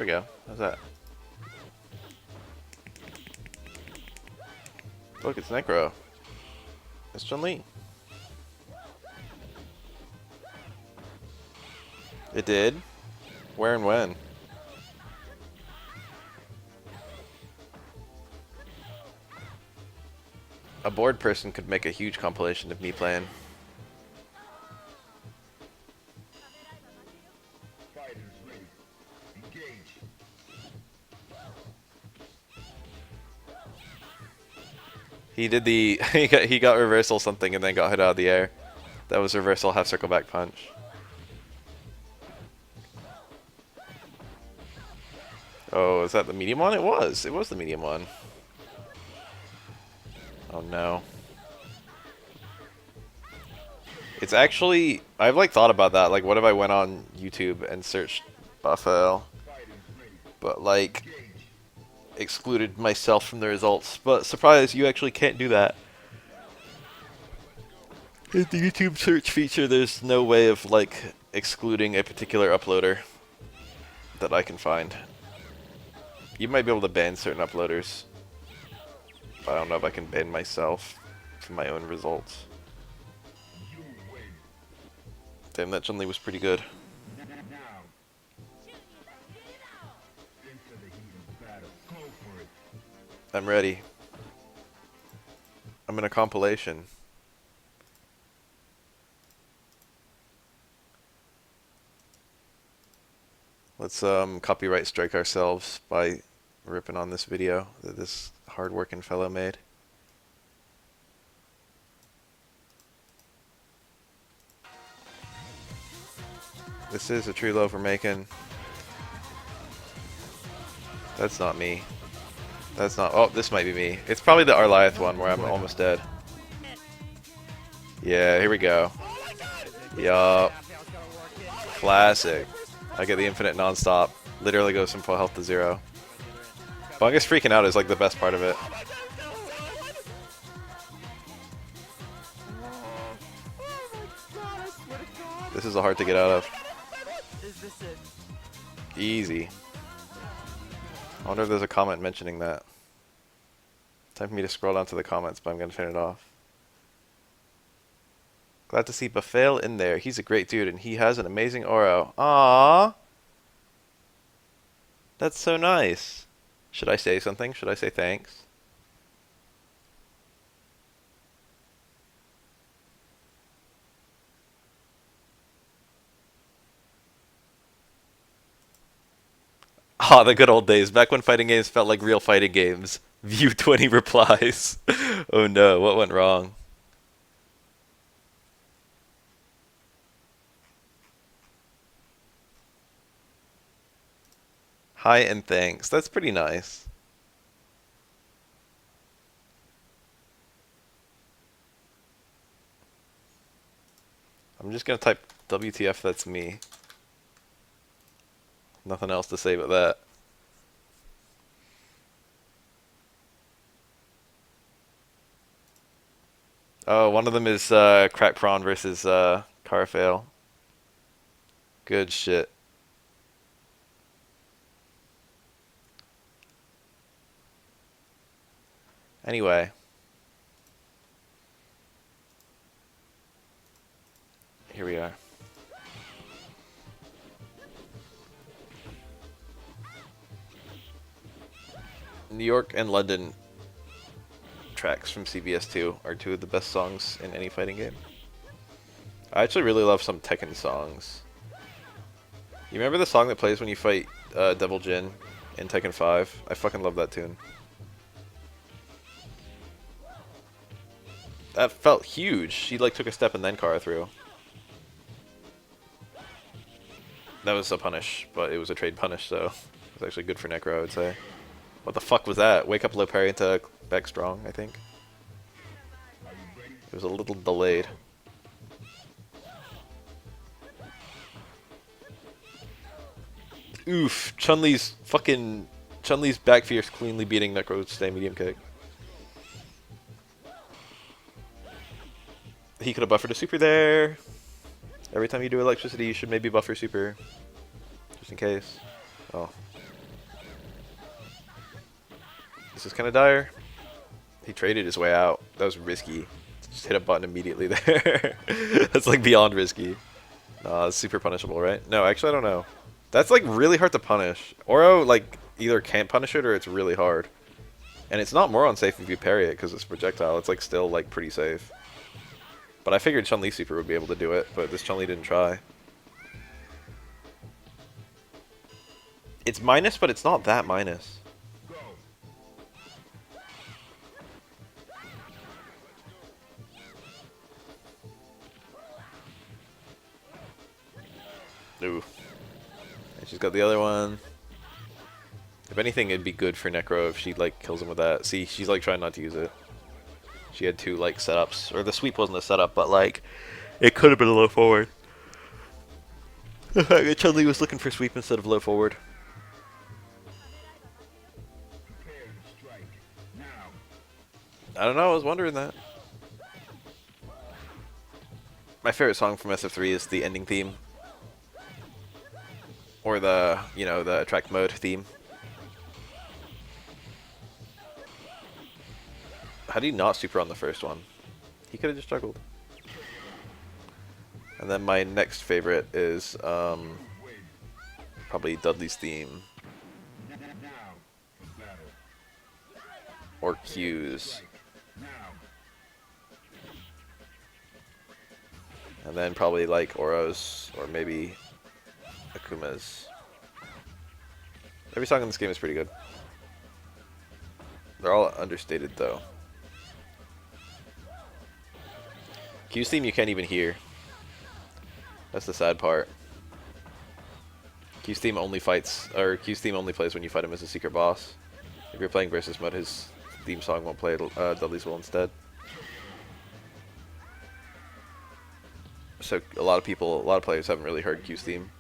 go. How's that? Look, it's Necro. It's Chun-Li. It did? Where and when? A bored person could make a huge compilation of me playing. He did the he got reversal something and then got hit out of the air. That was reversal half circle back punch. Oh, is that the medium one? It was. It was the medium one. Oh no. It's actually, I've like thought about that. Like, what if I went on YouTube and searched Buffalo, but like excluded myself from the results? But surprise, you actually can't do that. In the YouTube search feature, there's no way of like excluding a particular uploader that I can find. You might be able to ban certain uploaders, but I don't know if I can ban myself from my own results. Damn, that Chun-Li was pretty good. I'm ready. I'm in a compilation. Let's copyright strike ourselves by ripping on this video that this hard-working fellow made. This is a true love we're making. That's not me. That's not. Oh, this might be me. It's probably the Arliath one where I'm almost dead. Yeah, here we go. Yup. Classic. I get the infinite non-stop. Literally goes from full health to 0. Bungus freaking out is like the best part of it. This is hard to get out of. Easy. I wonder if there's a comment mentioning that. Time for me to scroll down to the comments, but I'm going to turn it off. Glad to see Bafale in there. He's a great dude, and he has an amazing Oro. Aww. That's so nice. Should I say something? Should I say thanks? Ah, the good old days, back when fighting games felt like real fighting games. View 20 replies. Oh no, what went wrong? Hi and thanks. That's pretty nice. I'm just gonna type WTF, that's me. Nothing else to say but that. Oh, one of them is Crack Prawn versus Carfail. Good shit. Anyway. Here we are. New York and London tracks from CBS2 are two of the best songs in any fighting game. I actually really love some Tekken songs. You remember the song that plays when you fight Devil Jin in Tekken 5? I fucking love that tune. That felt huge. She like took a step and then Kara through. That was a punish, but it was a trade punish, so it was actually good for Necro, I would say. What the fuck was that? Wake up low parry into back strong, I think. It was a little delayed. Oof, Chun-Li's back fierce cleanly beating Necro's stay medium kick. He could have buffered a super there. Every time you do electricity, you should maybe buffer super. Just in case. Oh. This is kind of dire. He traded his way out. That was risky. Just hit a button immediately there. That's like beyond risky. It's super punishable, right? No, actually I don't know. That's like really hard to punish. Oro like either can't punish it or it's really hard. And it's not more unsafe if you parry it because it's projectile. It's like still like pretty safe. But I figured Chun-Li super would be able to do it, but this Chun-Li didn't try. It's minus, but it's not that minus. Ooh. And she's got the other one. If anything, it'd be good for Necro if she like kills him with that. See, she's like trying not to use it. She had two like setups, or the sweep wasn't a setup, but like it could have been a low forward. Chun-Li was looking for sweep instead of low forward. I don't know. I was wondering that. My favorite song from SF3 is the ending theme, or the the attract mode theme. How do you not super on the first one? He could have just struggled. And then my next favorite is probably Dudley's theme. Or Q's. And then probably like Oro's, or maybe Akuma's. Every song in this game is pretty good. They're all understated though. Q's theme you can't even hear. That's the sad part. Q's theme only fights, or Q's theme only plays when you fight him as a secret boss. If you're playing versus mode, his theme song won't play. Dudley's will instead. So a lot of players haven't really heard Q's theme.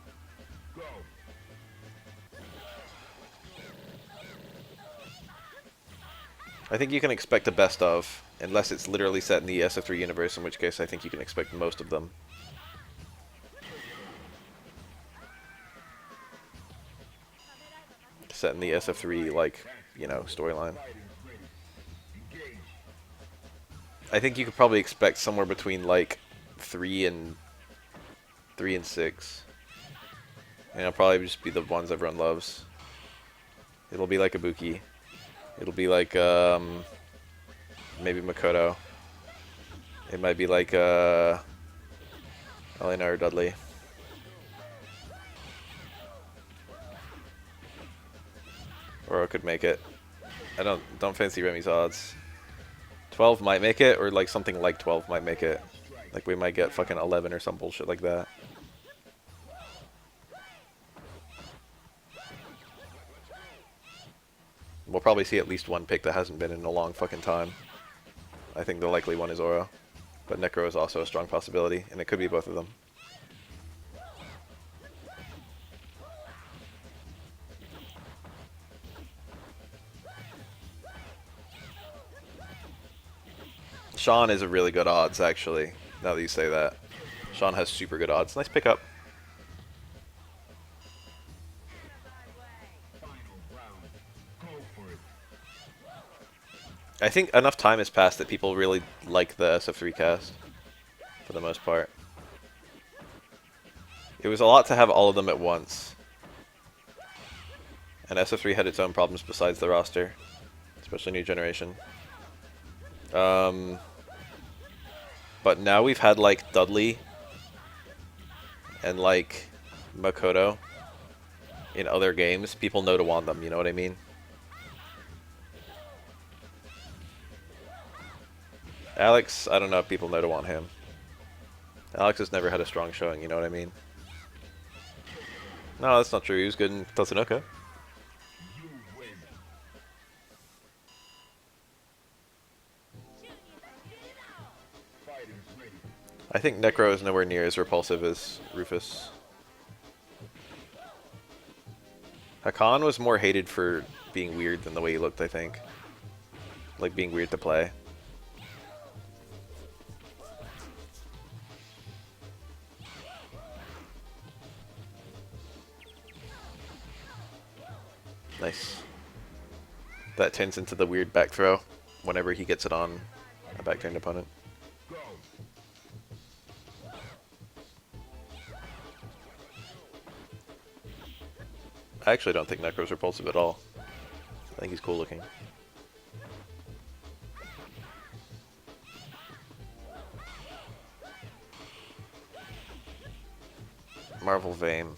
I think you can expect a best of, unless it's literally set in the SF3 universe, in which case I think you can expect most of them. Set in the SF3, like, storyline. I think you could probably expect somewhere between, like, 3 and 6. And it'll probably just be the ones everyone loves. It'll be like Ibuki. It'll be like, maybe Makoto. It might be like, Elena or Dudley. Or I could make it. I don't fancy Remy's odds. 12 might make it, or like something like 12 might make it. Like we might get fucking 11 or some bullshit like that. We'll probably see at least one pick that hasn't been in a long fucking time. I think the likely one is Oro. But Necro is also a strong possibility, and it could be both of them. Sean is a really good odds, actually, now that you say that. Sean has super good odds. Nice pickup. I think enough time has passed that people really like the SF3 cast, for the most part. It was a lot to have all of them at once. And SF3 had its own problems besides the roster, especially New Generation. But now we've had like Dudley and like Makoto in other games. People know to want them, you know what I mean? Alex, I don't know if people know to want him. Alex has never had a strong showing, you know what I mean? No, that's not true. He was good in Tatsunoko. I think Necro is nowhere near as repulsive as Rufus. Hakan was more hated for being weird than the way he looked, I think. Like being weird to play. Nice. That turns into the weird back throw whenever he gets it on a back-turned opponent. I actually don't think Necro's repulsive at all. I think he's cool looking. Marvel Vein.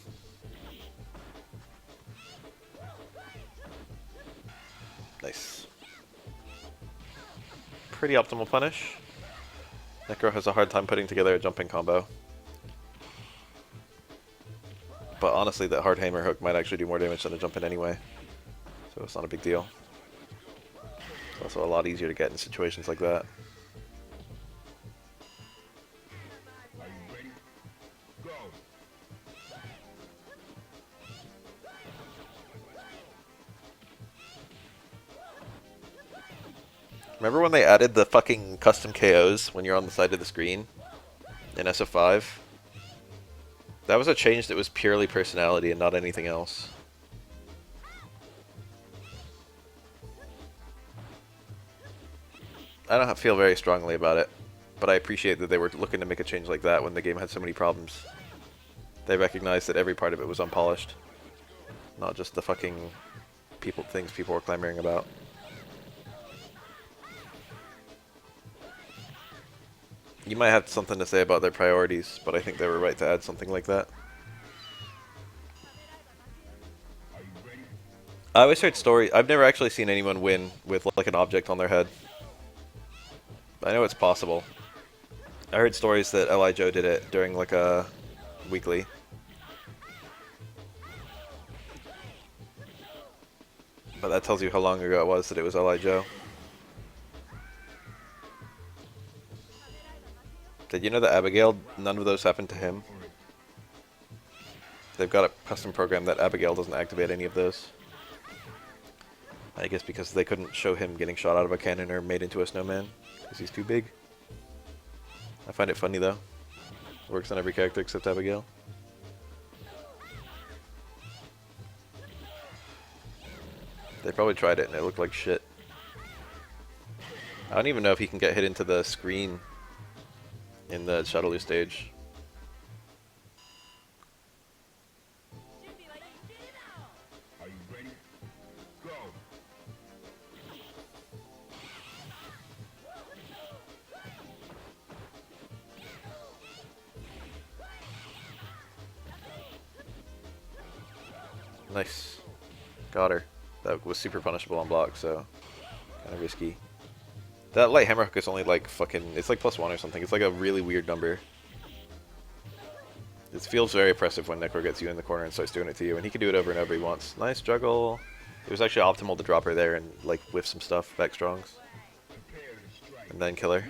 Nice. Pretty optimal punish. Necro has a hard time putting together a jumping combo. But honestly, that hard hammer hook might actually do more damage than a jump in anyway. So it's not a big deal. It's also a lot easier to get in situations like that. Remember when they added the fucking custom KOs when you're on the side of the screen in SF5? That was a change that was purely personality and not anything else. I don't feel very strongly about it, but I appreciate that they were looking to make a change like that when the game had so many problems. They recognized that every part of it was unpolished, not just the fucking things people were clamoring about. You might have something to say about their priorities, but I think they were right to add something like that. I always heard stories. I've never actually seen anyone win with like an object on their head. I know it's possible. I heard stories that a-cho did it during like a weekly. But that tells you how long ago it was that it was a-cho. Did you know that Abigail, none of those happened to him? They've got a custom program that Abigail doesn't activate any of those. I guess because they couldn't show him getting shot out of a cannon or made into a snowman, because he's too big. I find it funny though. Works on every character except Abigail. They probably tried it and it looked like shit. I don't even know if he can get hit into the screen in the Shadowloo stage. Nice. Got her. That was super punishable on block, so kind of risky. That light hammer hook is only like fucking, it's like +1 or something. It's like a really weird number. It feels very oppressive when Necro gets you in the corner and starts doing it to you, and he can do it over and over he wants. Nice juggle. It was actually optimal to drop her there and like whiff some stuff, back strongs. And then kill her.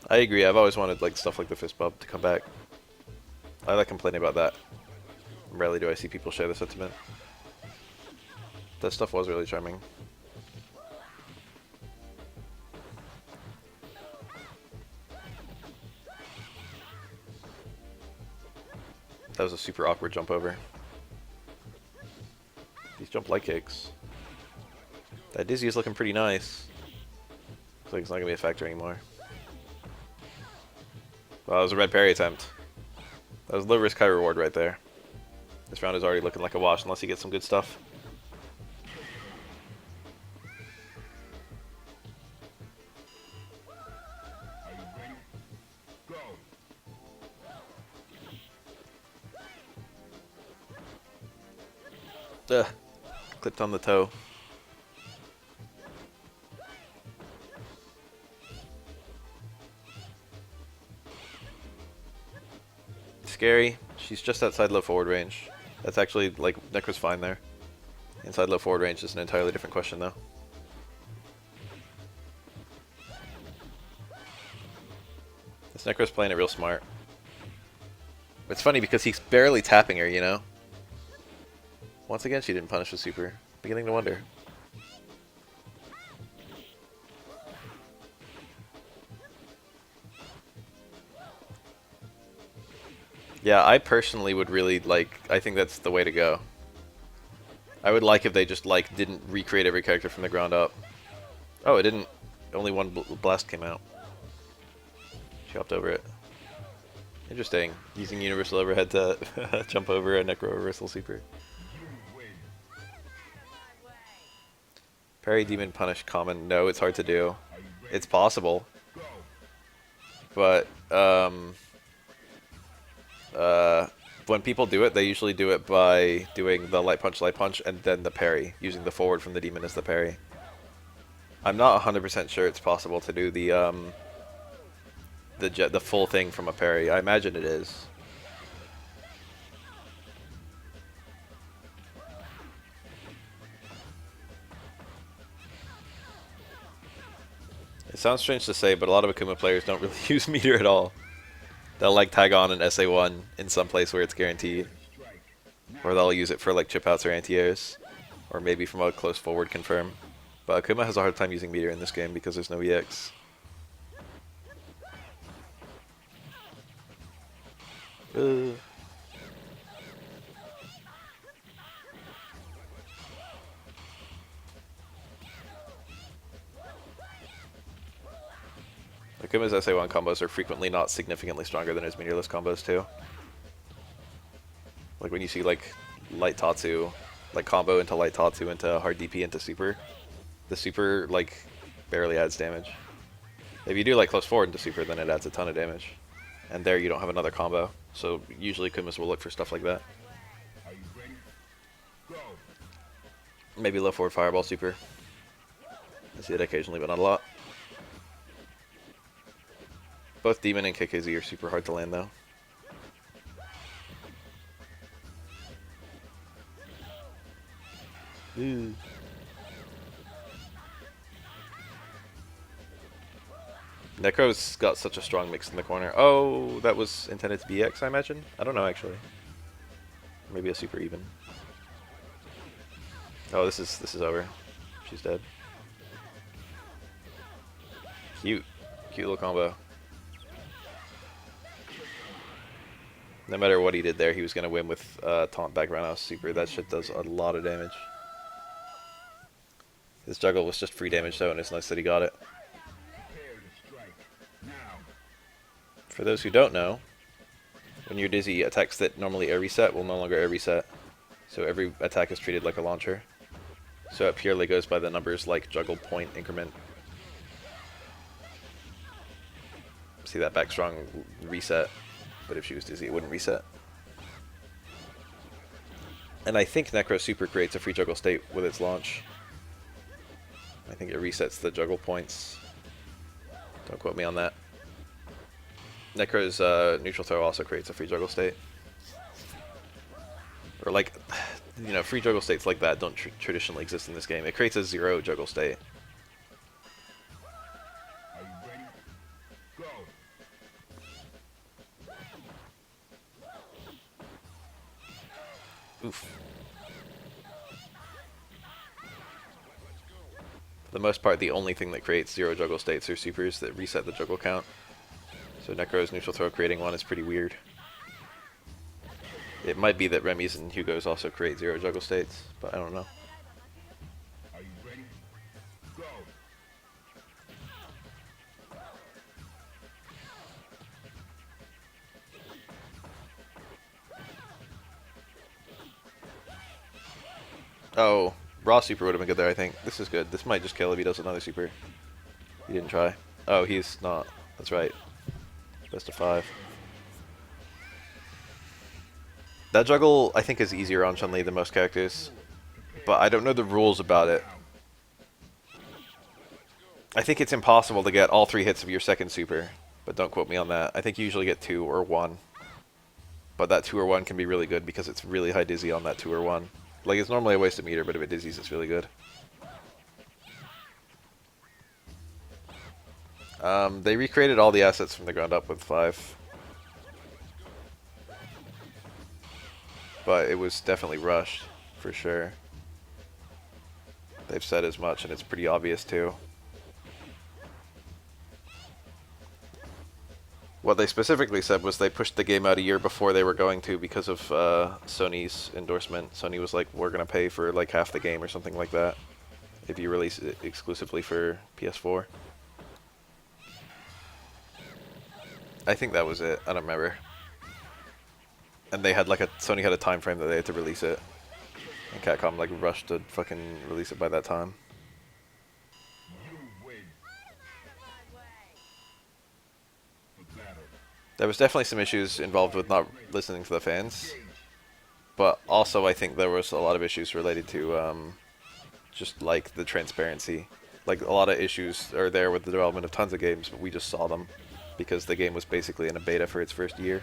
I agree, I've always wanted like stuff like the fist bump to come back. I like complaining about that. Rarely do I see people share the sentiment. That stuff was really charming. That was a super awkward jump over. These jump light kicks. That dizzy is looking pretty nice. Looks like it's not gonna be a factor anymore. Well, that was a red parry attempt. That was low risk, high reward right there. This round is already looking like a wash unless you get some good stuff. Ugh. Clipped on the toe. Scary. She's just outside low forward range. That's actually, like, Necro's fine there. Inside low forward range is an entirely different question, though. This Necro's playing it real smart. It's funny because he's barely tapping her, you know? Once again, she didn't punish with super. Beginning to wonder. Yeah, I personally would really like, I think that's the way to go. I would like if they just like didn't recreate every character from the ground up. Oh, it didn't. Only one blast came out. She hopped over it. Interesting. Using Universal Overhead to jump over a Necro Reversal Super. Parry, Demon, Punish, Common. No, it's hard to do. It's possible. But, when people do it, they usually do it by doing the light punch, and then the parry, using the forward from the demon as the parry. I'm not 100% sure it's possible to do the full thing from a parry. I imagine it is. It sounds strange to say, but a lot of Akuma players don't really use meter at all. They'll like tag on an SA1 in some place where it's guaranteed. Or they'll use it for like chip outs or anti-airs. Or maybe from a close forward confirm. But Akuma has a hard time using meter in this game because there's no EX. Akuma's SA1 combos are frequently not significantly stronger than his meterless combos too. Like when you see like light Tatsu, like combo into light Tatsu into hard DP into super, the super like barely adds damage. If you do like close forward into super, then it adds a ton of damage. And there you don't have another combo. So usually Kumas will look for stuff like that. Maybe low forward fireball super. I see it occasionally, but not a lot. Both Demon and KKZ are super hard to land though. Ooh. Necro's got such a strong mix in the corner. Oh, that was intended to be X, I imagine? I don't know, actually. Maybe a super even. Oh, this is over. She's dead. Cute. Cute little combo. No matter what he did there, he was going to win with taunt back roundhouse super. That shit does a lot of damage. His juggle was just free damage though, and it's nice that he got it. For those who don't know, when you're dizzy, attacks that normally air reset will no longer air reset. So every attack is treated like a launcher. So it purely goes by the numbers like juggle, point, increment. See that back strong reset, but if she was dizzy it wouldn't reset. And I think Necro Super creates a free juggle state with its launch. I think it resets the juggle points. Don't quote me on that. Necro's neutral throw also creates a free juggle state. Or like, you know, free juggle states like that don't traditionally exist in this game. It creates a 0 juggle state. Are you ready? Go! Oof. For the most part, the only thing that creates 0 juggle states are supers that reset the juggle count. So Necro's neutral throw creating one is pretty weird. It might be that Remy's and Hugo's also create 0 juggle states, but I don't know. Are you ready? Go! Oh, raw super would have been good there, I think. This is good. This might just kill if he does another super. He didn't try. Oh, he's not. That's right. Best of 5. That juggle, I think, is easier on Chun-Li than most characters. But I don't know the rules about it. I think it's impossible to get all 3 hits of your second super. But don't quote me on that. I think you usually get 2 or 1. But that 2 or 1 can be really good because it's really high dizzy on that 2 or 1. Like, it's normally a waste of meter, but if it dizzies, it's really good. They recreated all the assets from the ground up with 5. But it was definitely rushed, for sure. They've said as much, and it's pretty obvious, too. What they specifically said was they pushed the game out a year before they were going to because of Sony's endorsement. Sony was like, we're going to pay for like half the game or something like that if you release it exclusively for PS4. I think that was it. I don't remember. And they had like Sony had a time frame that they had to release it. And Capcom like rushed to fucking release it by that time. You win. For battle. There was definitely some issues involved with not listening to the fans. But also I think there was a lot of issues related to just like the transparency. Like a lot of issues are there with the development of tons of games, but we just saw them because the game was basically in a beta for its first year.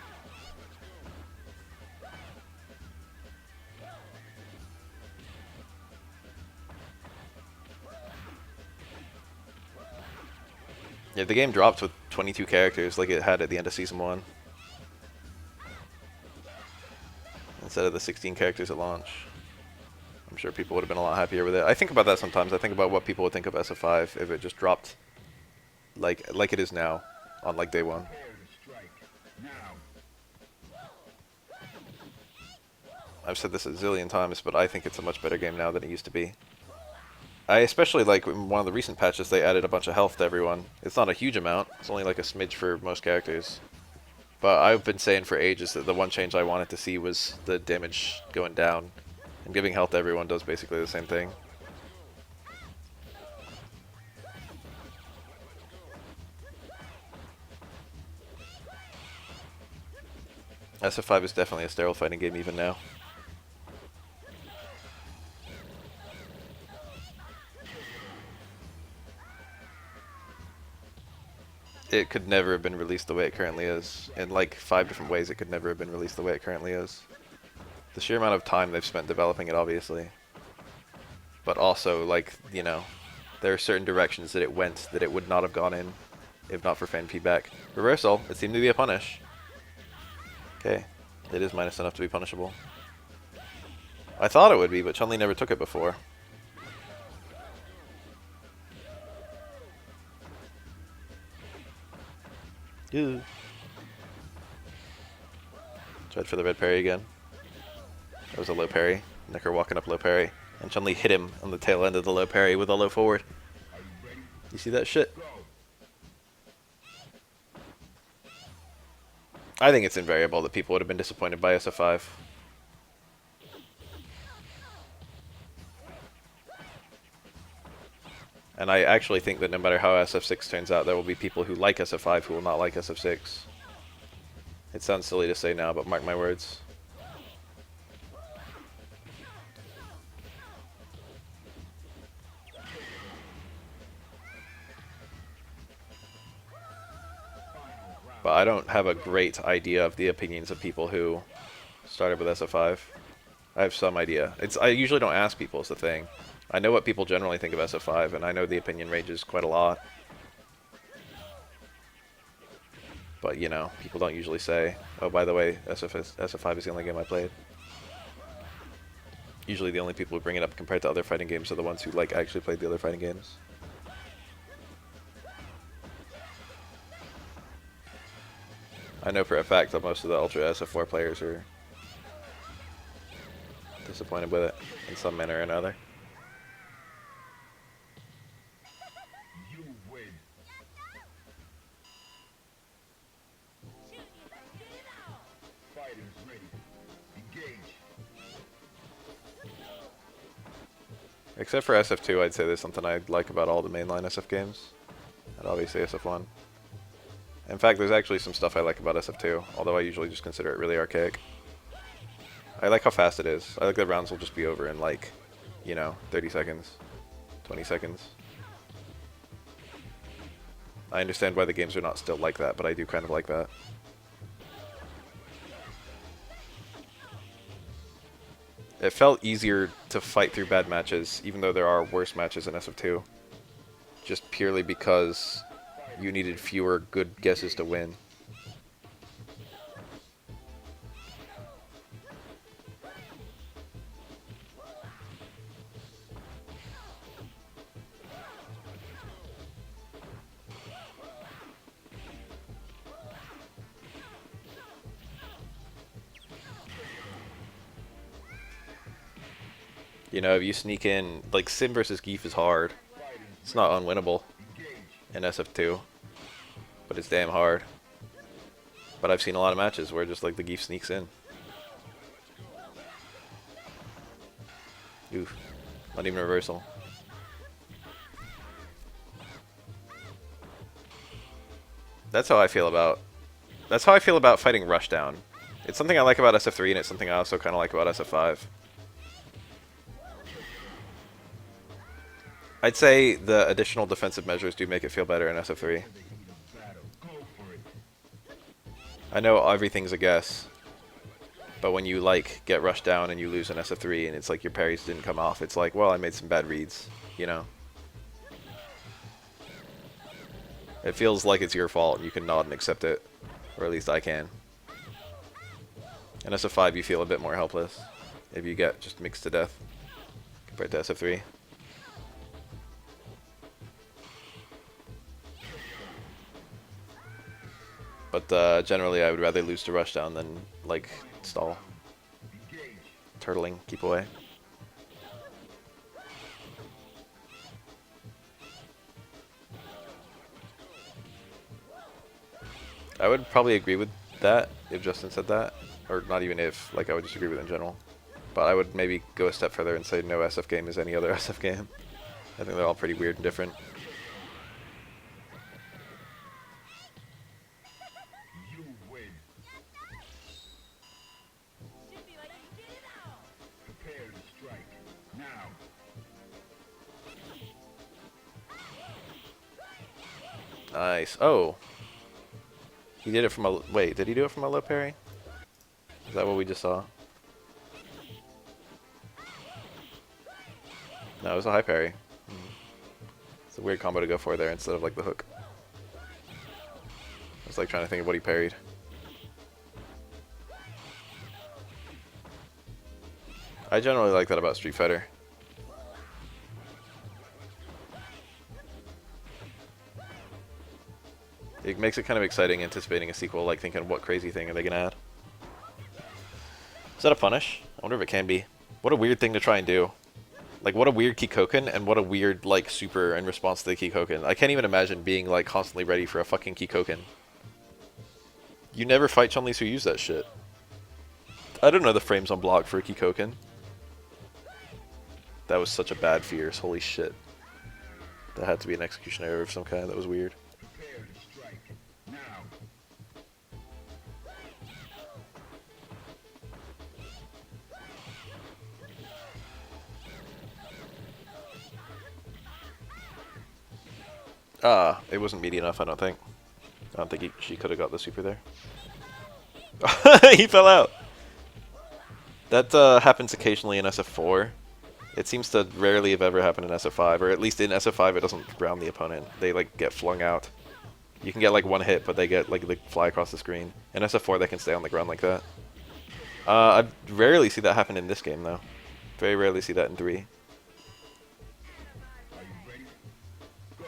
Yeah, the game dropped with 22 characters like it had at the end of Season 1. Instead of the 16 characters at launch. I'm sure people would have been a lot happier with it. I think about that sometimes. I think about what people would think of SF5 if it just dropped like it is now on like day one. Prepare to strike. Now. I've said this a zillion times, but I think it's a much better game now than it used to be. I especially like in one of the recent patches they added a bunch of health to everyone. It's not a huge amount. It's only like a smidge for most characters. But I've been saying for ages that the one change I wanted to see was the damage going down. And giving health to everyone does basically the same thing. SF5 is definitely a sterile fighting game even now. It could never have been released the way it currently is. In like 5 different ways it could never have been released the way it currently is. The sheer amount of time they've spent developing it, obviously. But also, like, you know, there are certain directions that it went that it would not have gone in if not for fan feedback. Reversal, it seemed to be a punish. Okay, it is minus enough to be punishable. I thought it would be, but Chun-Li never took it before. Ew. Tried for the red parry again. That was a low parry. Nicker walking up low parry. And Chun-Li hit him on the tail end of the low parry with a low forward. Are you ready? You see that shit? Go. I think it's invariable that people would have been disappointed by SF5. And I actually think that no matter how SF6 turns out, there will be people who like SF5 who will not like SF6. It sounds silly to say now, but mark my words. But I don't have a great idea of the opinions of people who started with SF5. I have some idea. I usually don't ask people, is the thing. I know what people generally think of SF5, and I know the opinion ranges quite a lot. But, you know, people don't usually say, oh, by the way, SF5 is the only game I played. Usually the only people who bring it up compared to other fighting games are the ones who, like, actually played the other fighting games. I know for a fact that most of the Ultra SF4 players are disappointed with it in some manner or another. You win. Fighters ready. Engage. Except for SF2, I'd say there's something I like about all the mainline SF games. And obviously SF1. In fact, there's actually some stuff I like about SF2, although I usually just consider it really archaic. I like how fast it is. I like that rounds will just be over in like, you know, 30 seconds, 20 seconds. I understand why the games are not still like that, but I do kind of like that. It felt easier to fight through bad matches, even though there are worse matches in SF2. Just purely because you needed fewer good guesses to win. You know, if you sneak in, like Sim versus Geef is hard. It's not unwinnable in SF2, but it's damn hard. But I've seen a lot of matches where just like the Geef sneaks in. Oof, not even reversal. That's how I feel about. That's how I feel about fighting Rushdown. It's something I like about SF3, and it's something I also kind of like about SF5. I'd say the additional defensive measures do make it feel better in SF3. I know everything's a guess, but when you like get rushed down and you lose in SF3 and it's like your parries didn't come off, it's like, well, I made some bad reads, you know? It feels like it's your fault and you can nod and accept it, or at least I can. In SF5 you feel a bit more helpless if you get just mixed to death compared to SF3. But generally I would rather lose to Rushdown than, like, stall. Turtling, keep away. I would probably agree with that if Justin said that. Or not even if, like I would just agree with it in general. But I would maybe go a step further and say no SF game is any other SF game. I think they're all pretty weird and different. You win. Prepare to strike. Now. Nice. Oh. He did it from a... Wait, did he do it from a low parry? Is that what we just saw? No, it was a high parry. It's a weird combo to go for there instead of like the hook. I was like trying to think of what he parried. I generally like that about Street Fighter. It makes it kind of exciting anticipating a sequel, like thinking what crazy thing are they gonna add. Is that a punish? I wonder if it can be. What a weird thing to try and do. Like, what a weird Kikoken, and what a weird, like, super in response to the Kikoken. I can't even imagine being, like, constantly ready for a fucking Kikoken. You never fight Chun-Li, so use that shit. I don't know the frames on block for a Kikoken. That was such a bad Fierce, holy shit. That had to be an execution error of some kind, that was weird. Prepare to strike. Now. Ah, it wasn't meaty enough, I don't think. I don't think she could have got the super there. He fell out! That happens occasionally in SF4. It seems to rarely have ever happened in SF5, or at least in SF5 it doesn't ground the opponent. They like get flung out. You can get like one hit, but they get like they fly across the screen. In SF4 they can stay on the ground like that. I rarely see that happen in this game though. Very rarely see that in 3. Are you ready? Go.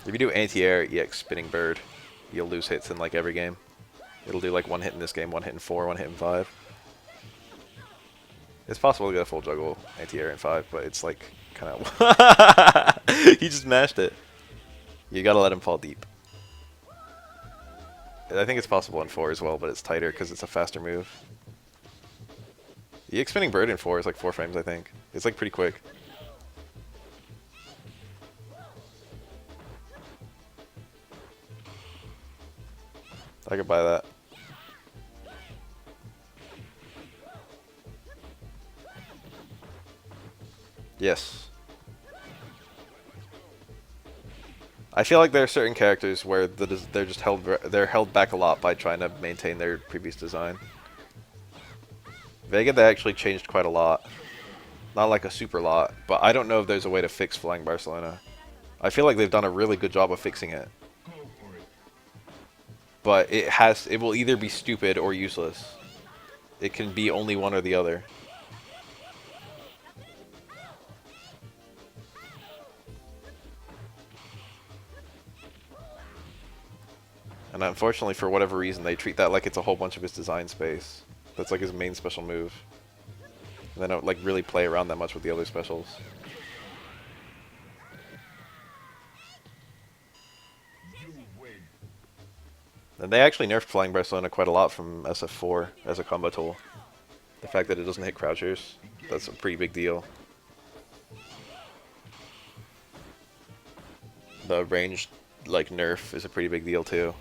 If you do anti-air EX spinning bird, you'll lose hits in like every game. It'll do like one hit in this game, one hit in 4, one hit in 5. It's possible to get a full juggle anti-air in 5, but it's like kind of... He just mashed it. You gotta let him fall deep. I think it's possible in 4 as well, but it's tighter because it's a faster move. The EX spinning bird in 4 is like 4 frames, I think. It's like pretty quick. I could buy that. Yes. I feel like there are certain characters where they're just held back a lot by trying to maintain their previous design. Vega, they actually changed quite a lot. Not like a super lot, but I don't know if there's a way to fix Flying Barcelona. I feel like they've done a really good job of fixing it. Go for it. But it will either be stupid or useless. It can be only one or the other. And unfortunately, for whatever reason, they treat that like it's a whole bunch of his design space. That's like his main special move. They don't like really play around that much with the other specials. You win. And they actually nerfed Flying Barcelona quite a lot from SF4 as a combo tool. The fact that it doesn't hit crouchers, that's a pretty big deal. The range like nerf is a pretty big deal too.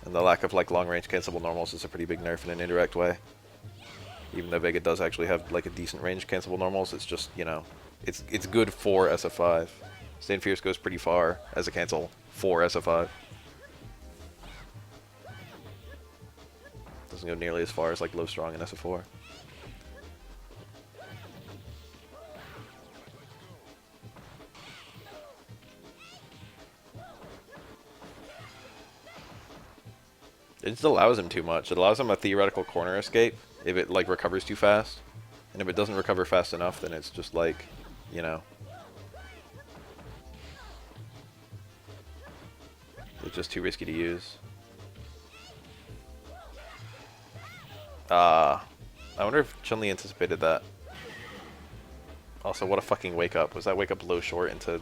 And the lack of like long range cancelable normals is a pretty big nerf in an indirect way. Even though Vega does actually have like a decent range cancelable normals, it's just, you know, it's good for SF5. Stand Fierce goes pretty far as a cancel for SF5. Doesn't go nearly as far as like low strong in SF4. It just allows him too much. It allows him a theoretical corner escape if it like recovers too fast. And if it doesn't recover fast enough, then it's just like, you know. It's just too risky to use. I wonder if Chun-Li anticipated that. Also, what a fucking wake up. Was that wake up low short into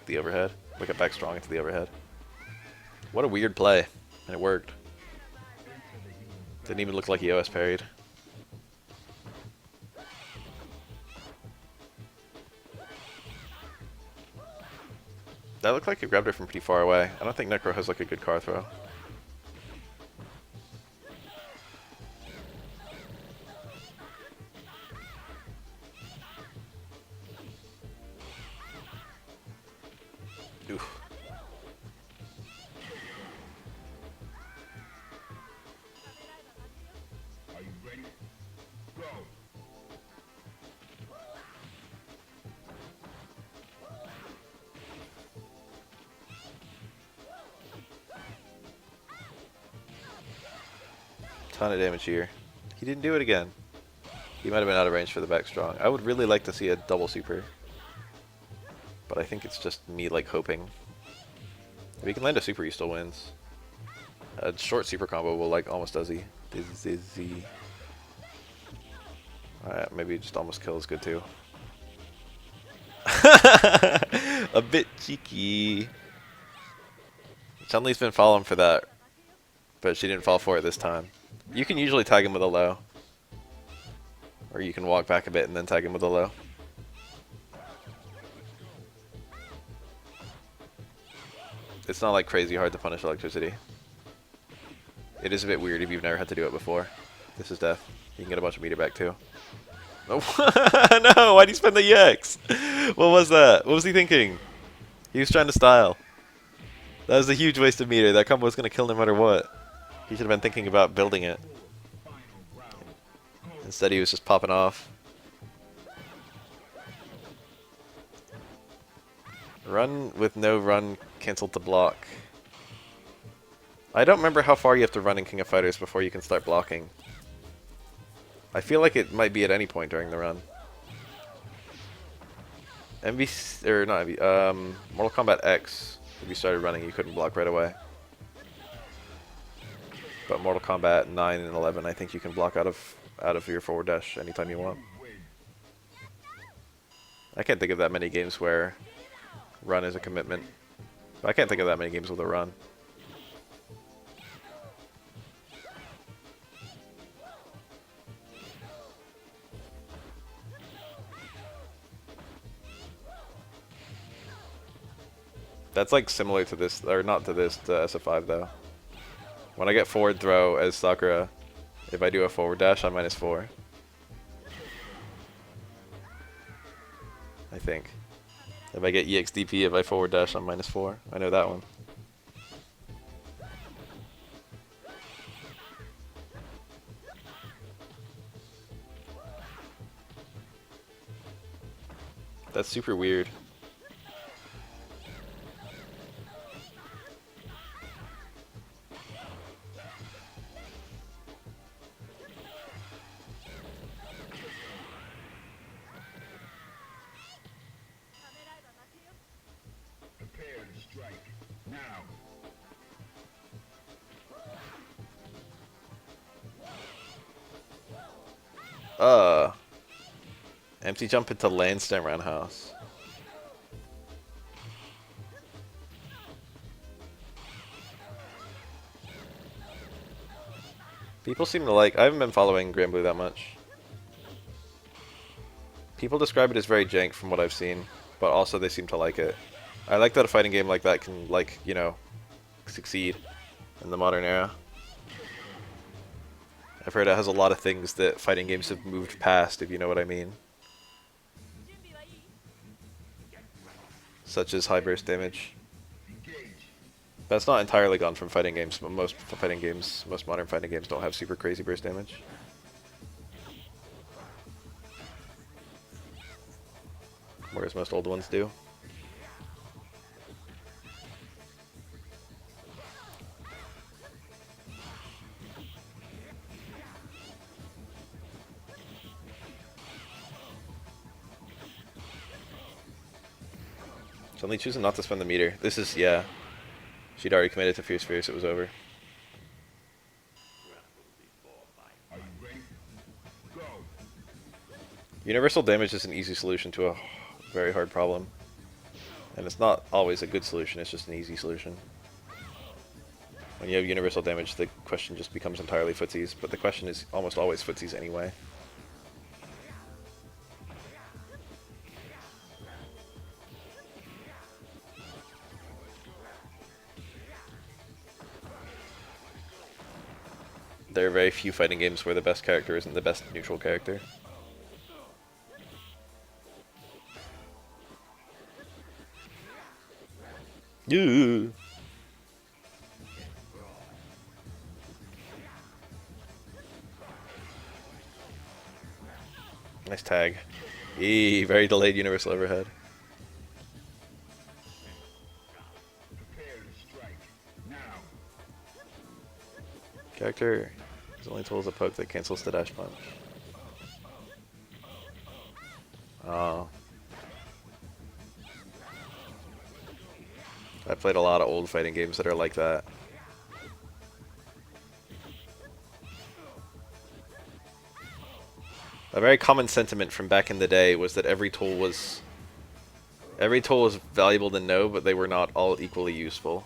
the overhead? Wake up back strong into the overhead. What a weird play. And it worked. Didn't even look like he OS parried. That looked like it grabbed her from pretty far away. I don't think Necro has like a good car throw. Oof. Are you ready? Go. Ton of damage here. He didn't do it again. He might have been out of range for the back strong. I would really like to see a double super. But I think it's just me like hoping. If he can land a super, he still wins. A short super combo will like almost does he. Dizzy. Alright, maybe just almost kill is good too. A bit cheeky. Chun-Li's been following for that, but she didn't fall for it this time. You can usually tag him with a low. Or you can walk back a bit and then tag him with a low. It's not like crazy hard to punish electricity. It is a bit weird if you've never had to do it before. This is death. You can get a bunch of meter back too. Oh, no! Why'd he spend the EX? What was that? What was he thinking? He was trying to style. That was a huge waste of meter. That combo was going to kill no matter what. He should have been thinking about building it. Instead he was just popping off. Run with no run cancelled to block. I don't remember how far you have to run in King of Fighters before you can start blocking. I feel like it might be at any point during the run. Mortal Kombat X, if you started running you couldn't block right away. But Mortal Kombat 9 and 11 I think you can block out of your forward dash anytime you want. I can't think of that many games where run is a commitment. I can't think of that many games with a run. That's like similar to this, or not to this, to SF5 though. When I get forward throw as Sakura, if I do a forward dash, I'm -4. I think. If I get EXDP, if I forward dash, I'm -4. I know that one. That's super weird. Prepare to strike. Now. Empty jump into land stem roundhouse. People seem to like... I haven't been following Granblue that much. People describe it as very jank from what I've seen, but also they seem to like it. I like that a fighting game like that can, like, you know, succeed in the modern era. I've heard it has a lot of things that fighting games have moved past, if you know what I mean. Such as high burst damage. That's not entirely gone from fighting games, but most modern fighting games don't have super crazy burst damage. Whereas most old ones do. Suddenly choosing not to spend the meter. This is, yeah. She'd already committed to Fierce Fierce, it was over. Are you ready? Go. Universal damage is an easy solution to a very hard problem. And it's not always a good solution, it's just an easy solution. When you have universal damage, the question just becomes entirely footsies, but the question is almost always footsies anyway. There are very few fighting games where the best character isn't the best neutral character. Yeah. Nice tag. Eee, very delayed universal overhead. Prepare to strike. Now. Character. His only tool is a poke that cancels the dash punch. Oh. I played a lot of old fighting games that are like that. A very common sentiment from back in the day was that every tool was valuable to know, but they were not all equally useful.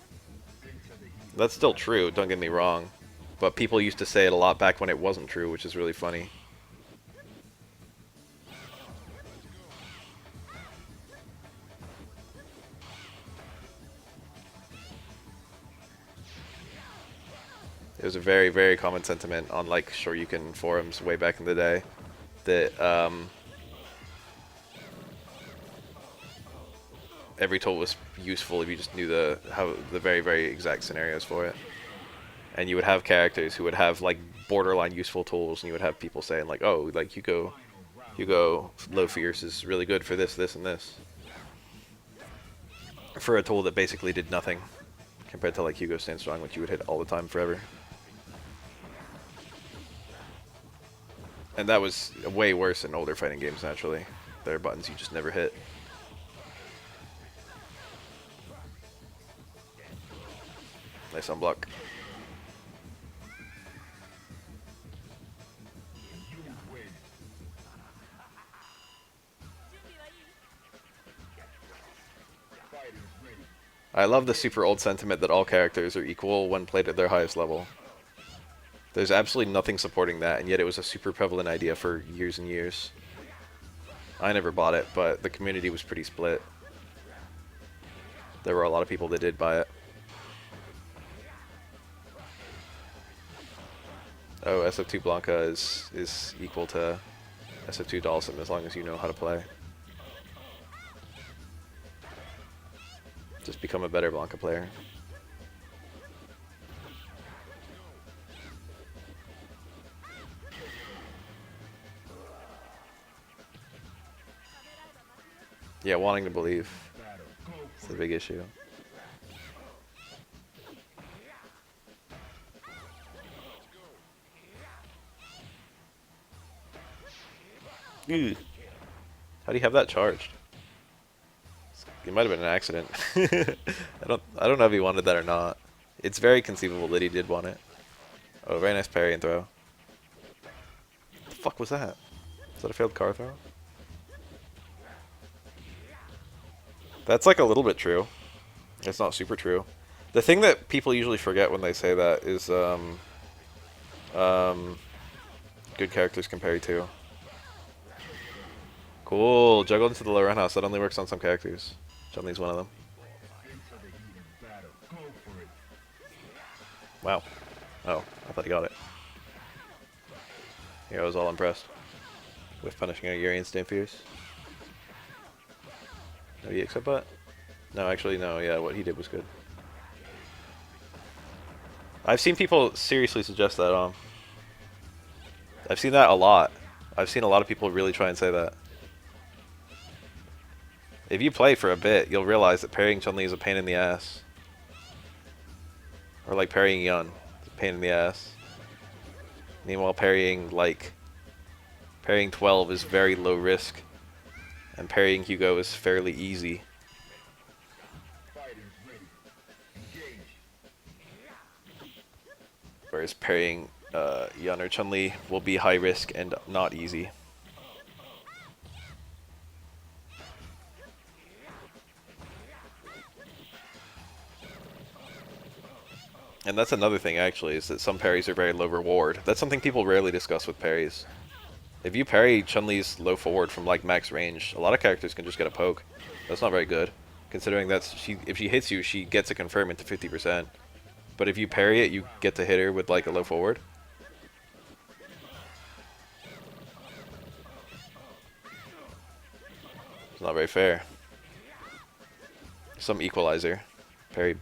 That's still true, don't get me wrong. But people used to say it a lot back when it wasn't true, which is really funny. It was a very, very common sentiment on, like, Shoryuken forums way back in the day that every tool was useful if you just knew the very, very exact scenarios for it. And you would have characters who would have, like, borderline useful tools, and you would have people saying, like, oh, like, Hugo low fierce is really good for this, this, and this. For a tool that basically did nothing compared to, like, Hugo Stand Strong, which you would hit all the time forever. And that was way worse in older fighting games, naturally. There are buttons you just never hit. Nice unblock. I love the super old sentiment that all characters are equal when played at their highest level. There's absolutely nothing supporting that, and yet it was a super prevalent idea for years and years. I never bought it, but the community was pretty split. There were a lot of people that did buy it. Oh, SF2 Blanca is equal to SF2 Dhalsim as long as you know how to play. Just become a better Blanca player. Yeah, wanting to believe. It's the big issue. Ew. How do you have that charged? It might have been an accident. I don't know if he wanted that or not. It's very conceivable that he did want it. Oh, very nice parry and throw. What the fuck was that? Is that a failed car throw? That's like a little bit true. It's not super true. The thing that people usually forget when they say that is um, good characters compared to. Cool. Juggle into the low roundhouse. That only works on some characters. Chun-Li's one of them. Into the heat of battle. Go for it. Wow. Oh, I thought he got it. Yeah, I was all impressed with punishing a Urian Stampiers. No EX butt? No, actually, no. Yeah, what he did was good. I've seen people seriously suggest that. I've seen that a lot. I've seen a lot of people really try and say that. If you play for a bit, you'll realize that parrying Chun-Li is a pain in the ass. Or like parrying Yun, it's a pain in the ass. Meanwhile, parrying 12 is very low risk, and parrying Hugo is fairly easy. Fighters ready. Engage. Whereas parrying Yun or Chun-Li will be high risk and not easy. And that's another thing, actually, is that some parries are very low reward. That's something people rarely discuss with parries. If you parry Chun-Li's low forward from like max range, a lot of characters can just get a poke. That's not very good, considering that if she hits you, she gets a confirm into 50%. But if you parry it, you get to hit her with like a low forward. It's not very fair. Some equalizer. Parry.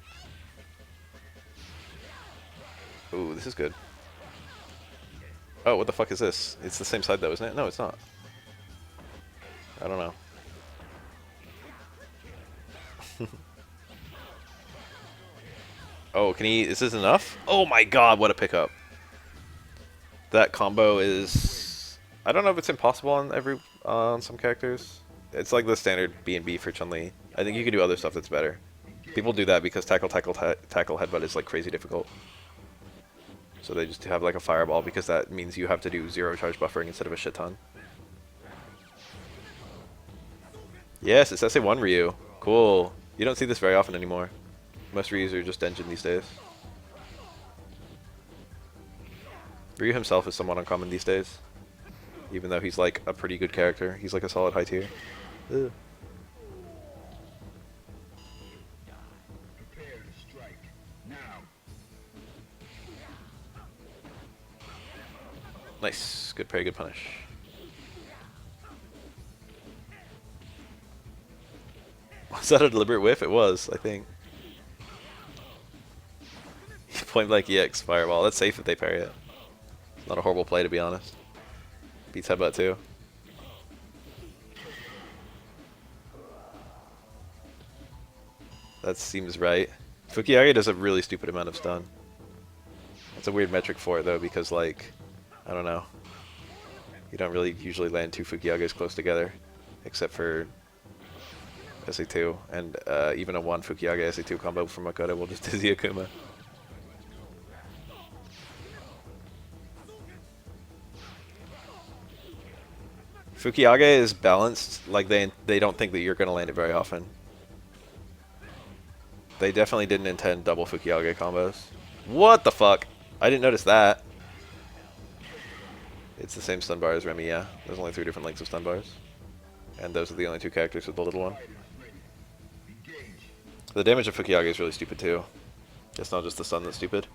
Ooh, this is good. Oh, what the fuck is this? It's the same side though, isn't it? No, it's not. I don't know. Oh, can he... Is this enough? Oh my god, what a pickup. That combo is... I don't know if it's impossible on some characters. It's like the standard B&B for Chun-Li. I think you can do other stuff that's better. People do that because tackle headbutt is like crazy difficult. So they just have like a fireball because that means you have to do 0 charge buffering instead of a shit ton. Yes, it's SA1 Ryu. Cool. You don't see this very often anymore. Most Ryus are just engine these days. Ryu himself is somewhat uncommon these days. Even though he's like a pretty good character. He's like a solid high tier. Ugh. Prepare to strike. Now. Nice. Good parry, good punish. Was that a deliberate whiff? It was, I think. Point blank EX fireball. That's safe if they parry it. Not a horrible play, to be honest. Beats headbutt too. That seems right. Fukiage does a really stupid amount of stun. It's a weird metric for it though, because like, I don't know. You don't really usually land 2 Fukiages close together, except for SA2, and even a 1 Fukiage SA2 combo from Makoto will just dizzy Akuma. Fukiage is balanced, like they don't think that you're going to land it very often. They definitely didn't intend double Fukiage combos. What the fuck? I didn't notice that. It's the same stun bar as Remy, yeah. There's only 3 different lengths of stun bars. And those are the only 2 characters with the little one. The damage of Fukiage is really stupid too. It's not just the stun that's stupid.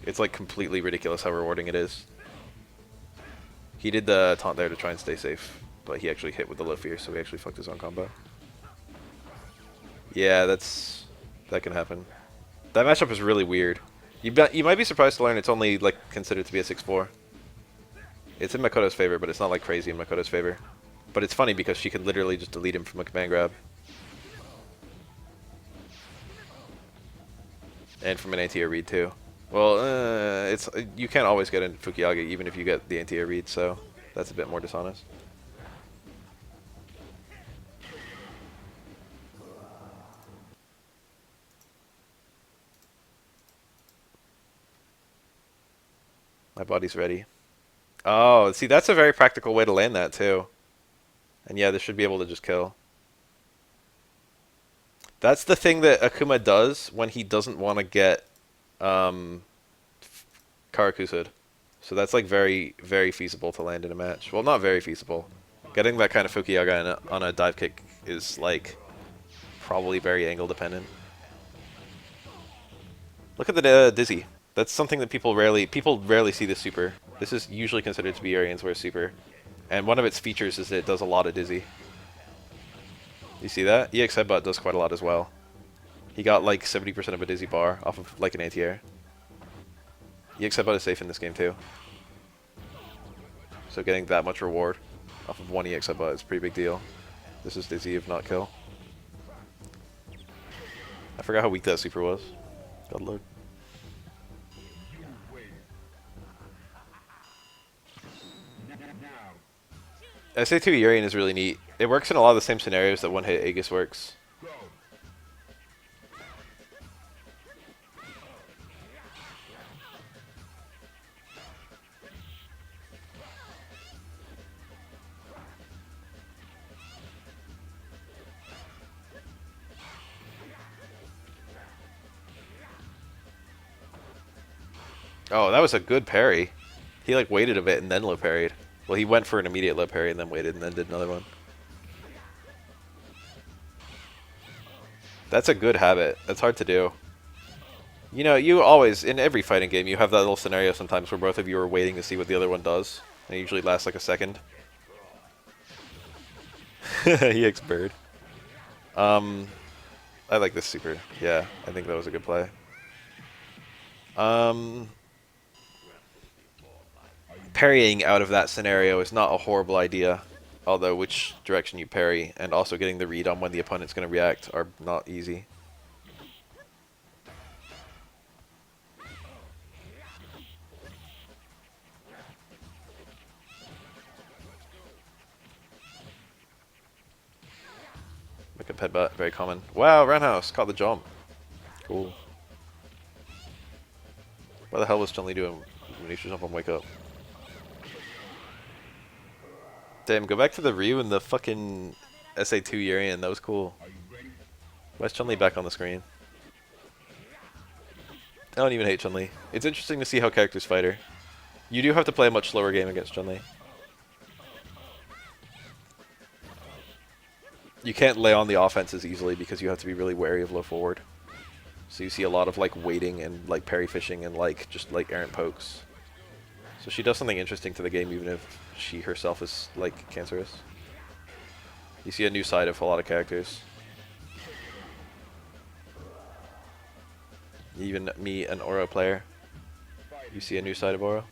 It's like completely ridiculous how rewarding it is. He did the taunt there to try and stay safe, but he actually hit with the low fear, so he actually fucked his own combo. Yeah, that can happen. That matchup is really weird. You might be surprised to learn it's only like considered to be a 6-4. It's in Makoto's favor, but it's not like crazy in Makoto's favor. But it's funny because she can literally just delete him from a command grab. And from an anti-air read too. Well, you can't always get into Fukiage even if you get the anti-air read, so that's a bit more dishonest. My body's ready. Oh, see, that's a very practical way to land that too. And yeah, this should be able to just kill. That's the thing that Akuma does when he doesn't want to get um, Karakusa'd. So that's like very, very feasible to land in a match. Well, not very feasible. Getting that kind of Fukiyaga on a dive kick is like probably very angle dependent. Look at the dizzy. That's something that people rarely see this super. This is usually considered to be Arian's worst super, and one of its features is that it does a lot of dizzy. You see that? EX Headbutt does quite a lot as well. He got like 70% of a dizzy bar off of like an anti-air. EX Headbutt is safe in this game too. So getting that much reward off of one EX Headbutt is a pretty big deal. This is dizzy if not kill. I forgot how weak that super was. God lord. SA2 Urian is really neat. It works in a lot of the same scenarios that one-hit Aegis works. Oh, that was a good parry. He like waited a bit and then low parried. Well, he went for an immediate low parry and then waited and then did another one. That's a good habit. That's hard to do. You know, you always, in every fighting game, you have that little scenario sometimes where both of you are waiting to see what the other one does. And it usually lasts like a second. EX Bird. I like this super. Yeah, I think that was a good play. Parrying out of that scenario is not a horrible idea. Although which direction you parry and also getting the read on when the opponent's going to react are not easy. Make a headbutt, very common. Wow, roundhouse, caught the jump. Cool. What the hell was Chun-Li doing when he should jump on Wake Up? Damn, go back to the Ryu and the fucking SA2 Urian, that was cool. Why's Chun-Li back on the screen? I don't even hate Chun-Li. It's interesting to see how characters fight her. You do have to play a much slower game against Chun-Li. You can't lay on the offenses easily because you have to be really wary of low forward. So you see a lot of like waiting and like parry fishing and like just like errant pokes. So she does something interesting to the game even if she herself is like cancerous. You see a new side of a lot of characters. Even me, an Oro player, you see a new side of Oro.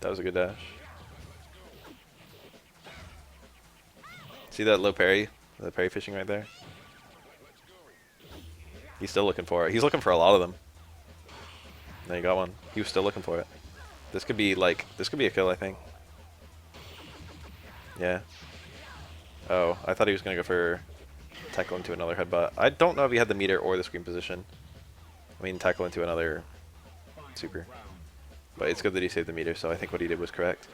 That was a good dash. See that low parry? The parry fishing right there? He's still looking for it. He's looking for a lot of them. There you got one. He was still looking for it. This could be like, this could be a kill, I think. Yeah. Oh, I thought he was going to go for tackle into another headbutt. I don't know if he had the meter or the screen position. I mean, tackle into another super. But it's good that he saved the meter, so I think what he did was correct.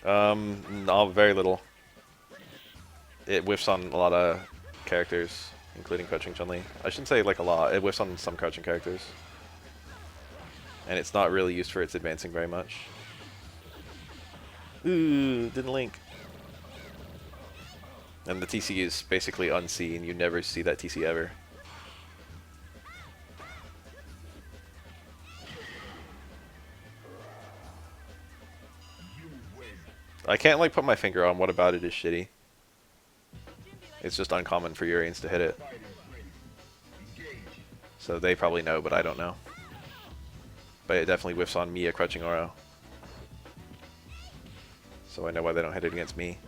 No, very little. It whiffs on a lot of characters, including crouching Chun-Li. I shouldn't say like a lot. It whiffs on some crouching characters. And it's not really used for its advancing very much. Ooh, didn't link. And the TC is basically unseen. You never see that TC ever. I can't like put my finger on what about it is shitty. It's just uncommon for Urians to hit it. So they probably know, but I don't know. But it definitely whiffs on me, a crouching Oro. So I know why they don't hit it against me.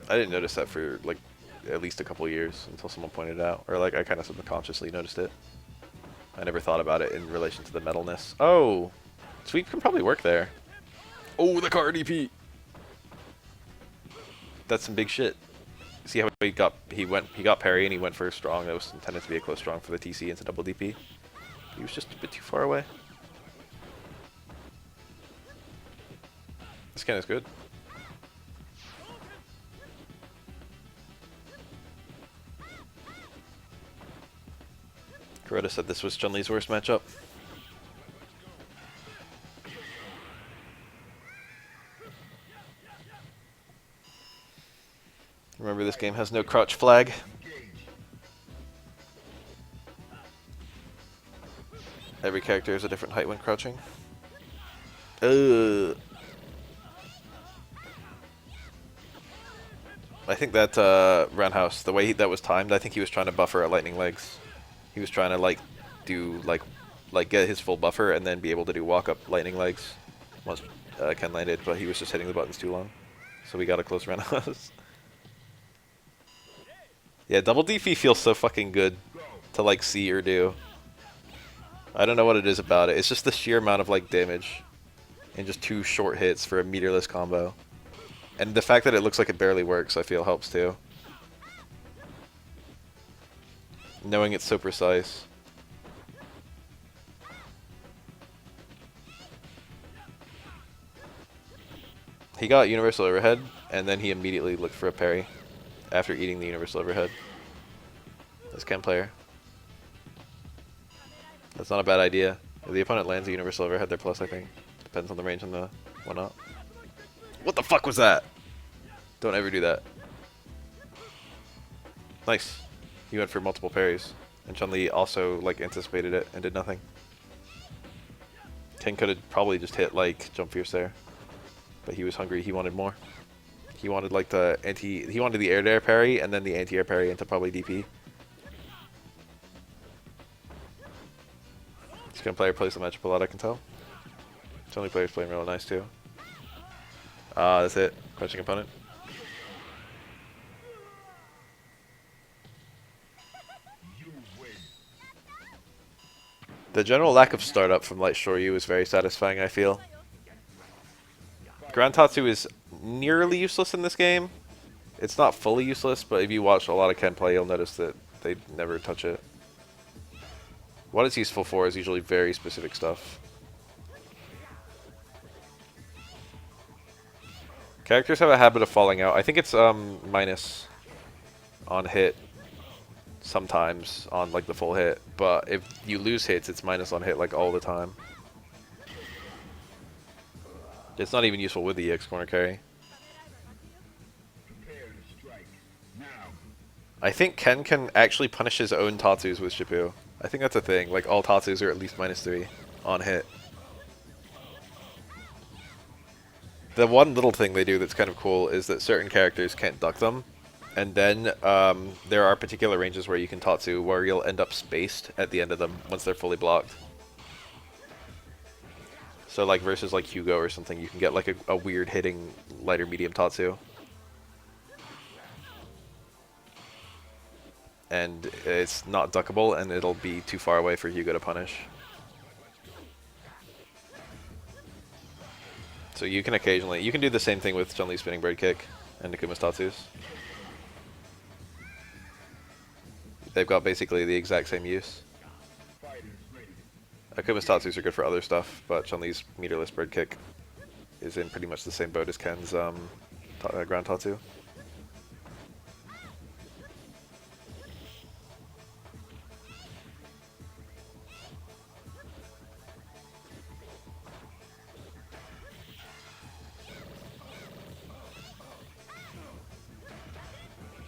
I didn't notice that for like at least a couple years until someone pointed it out, or like I kind of subconsciously noticed it. I never thought about it in relation to the metalness. Oh, sweep can probably work there. Oh, the car DP. That's some big shit. See how he got parry and he went for a strong that was intended to be a close strong for the TC into double DP. He was just a bit too far away. This kind is good. Kuroda said this was Chun-Li's worst matchup. Remember, this game has no crouch flag. Every character is a different height when crouching. I think that roundhouse, the way that was timed, I think he was trying to buffer at lightning legs. He was trying to like do like get his full buffer and then be able to do walk up lightning legs once Ken landed, but he was just hitting the buttons too long, so we got a close roundhouse. Yeah, double DP feels so fucking good to like see or do. I don't know what it is about it. It's just the sheer amount of like damage in just 2 short hits for a meterless combo. And the fact that it looks like it barely works, I feel, helps too. Knowing it's so precise. He got universal overhead, and then he immediately looked for a parry after eating the universal overhead. This Ken player. That's not a bad idea. If the opponent lands a universal overhead, they're plus, I think. Depends on the range and the whatnot. What the fuck was that? Don't ever do that. Nice. He went for multiple parries. And Chun-Li also like anticipated it and did nothing. Ken could have probably just hit like jump fierce there. But he was hungry, he wanted more. He wanted like he wanted the air-to-air parry and then the anti-air parry into probably DP. This Ken player plays the matchup a lot, I can tell. Chun-Li player's playing real nice too. That's it. Crouching opponent. The general lack of startup from Light Shoryu is very satisfying, I feel. Ground Tatsu is nearly useless in this game. It's not fully useless, but if you watch a lot of Ken play, you'll notice that they never touch it. What it's useful for is usually very specific stuff. Characters have a habit of falling out. I think it's minus on hit sometimes on like the full hit, but if you lose hits, it's minus on hit like all the time. It's not even useful with the EX corner carry. I think Ken can actually punish his own Tatsus with Shippu. I think that's a thing. Like all Tatsus are at least -3 on hit. The one little thing they do that's kind of cool is that certain characters can't duck them. And then there are particular ranges where you can Tatsu where you'll end up spaced at the end of them once they're fully blocked. So like versus like Hugo or something, you can get like a weird hitting lighter medium Tatsu. And it's not duckable and it'll be too far away for Hugo to punish. So you can you can do the same thing with Chun-Li's spinning bird kick and Nakuma's Tatsus. They've got basically the exact same use. Akuma's Tatsus are good for other stuff, but Chun-Li's meterless bird kick is in pretty much the same boat as Ken's ground Tatsu.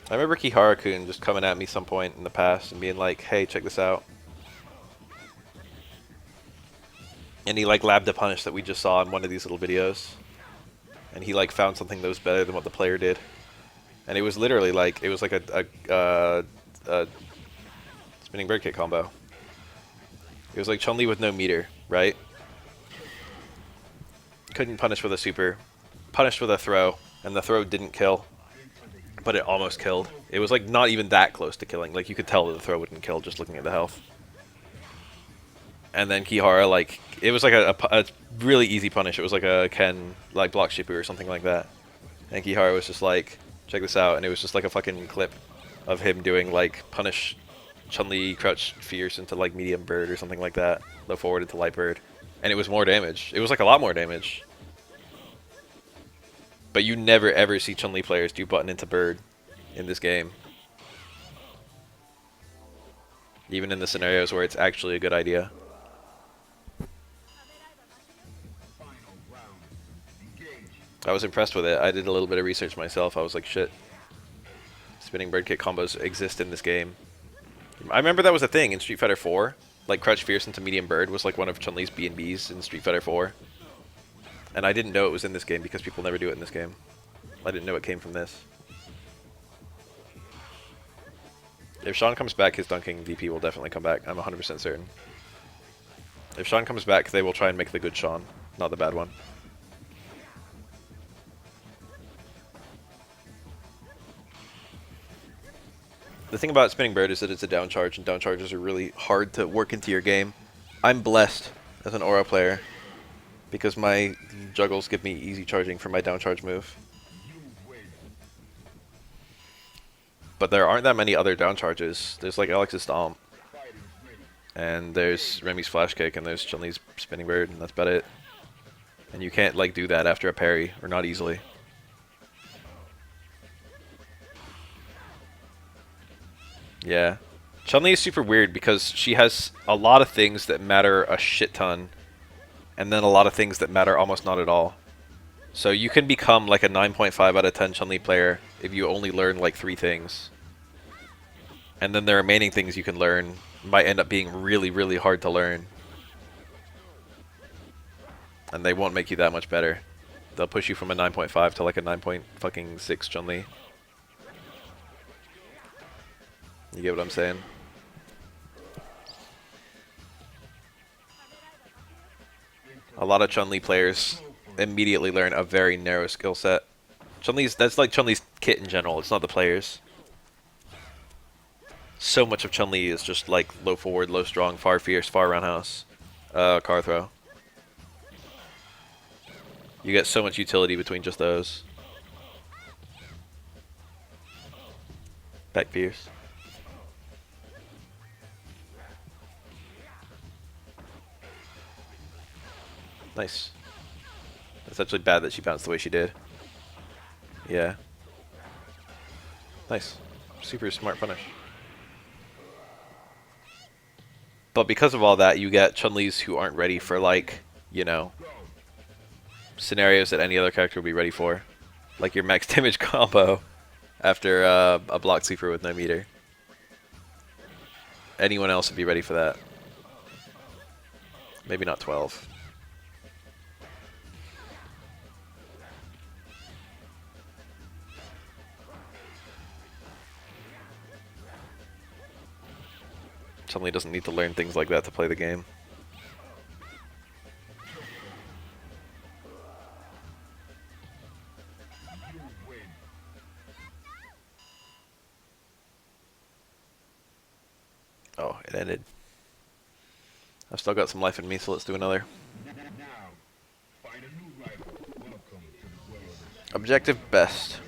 I remember Kihara-kun just coming at me some point in the past and being like, hey, check this out. And he like labbed a punish that we just saw in one of these little videos. And he like found something that was better than what the player did. And it was literally like, it was like a spinning bird kick combo. It was like Chun-Li with no meter, right? Couldn't punish with a super. Punished with a throw, and the throw didn't kill. But it almost killed. It was like not even that close to killing. Like you could tell that the throw wouldn't kill just looking at the health. And then Kihara, like, it was like a really easy punish. It was like a Ken, like, block Shipu or something like that. And Kihara was just like, check this out. And it was just like a fucking clip of him doing, like, punish Chun-Li crouch fierce into, like, medium bird or something like that. Low forward into light bird. And it was more damage. It was like a lot more damage. But you never ever see Chun-Li players do button into bird in this game. Even in the scenarios where it's actually a good idea. I was impressed with it. I did a little bit of research myself. I was like, shit. Spinning bird kick combos exist in this game. I remember that was a thing in Street Fighter 4. Like, crouch fierce into medium bird was like one of Chun-Li's B&Bs in Street Fighter 4. And I didn't know it was in this game because people never do it in this game. I didn't know it came from this. If Sean comes back, his dunking VP will definitely come back. I'm 100% certain. If Sean comes back, they will try and make the good Sean, not the bad one. The thing about Spinning Bird is that it's a down charge, and down charges are really hard to work into your game. I'm blessed as an Aura player because my juggles give me easy charging for my down charge move. But there aren't that many other down charges. There's like Alex's Stomp, and there's Remy's Flash Kick, and there's Chun-Li's Spinning Bird, and that's about it. And you can't like do that after a parry, or not easily. Yeah. Chun-Li is super weird because she has a lot of things that matter a shit ton, and then a lot of things that matter almost not at all. So you can become like a 9.5 out of 10 Chun-Li player if you only learn like 3 things. And then the remaining things you can learn might end up being really, really hard to learn. And they won't make you that much better. They'll push you from a 9.5 to like a 9.6 Chun-Li. You get what I'm saying? A lot of Chun-Li players immediately learn a very narrow skill set. That's like Chun-Li's kit in general, it's not the players. So much of Chun-Li is just like low forward, low strong, far fierce, far roundhouse, car throw. You get so much utility between just those. Back fierce. Nice. It's actually bad that she bounced the way she did. Yeah. Nice. Super smart punish. But because of all that, you get Chun-Li's who aren't ready for, like, you know, scenarios that any other character would be ready for. Like your max damage combo after a blocked sleeper with no meter. Anyone else would be ready for that. Maybe not 12. Chun-Li doesn't need to learn things like that to play the game. Oh, it ended. I've still got some life in me, so let's do another. Objective best.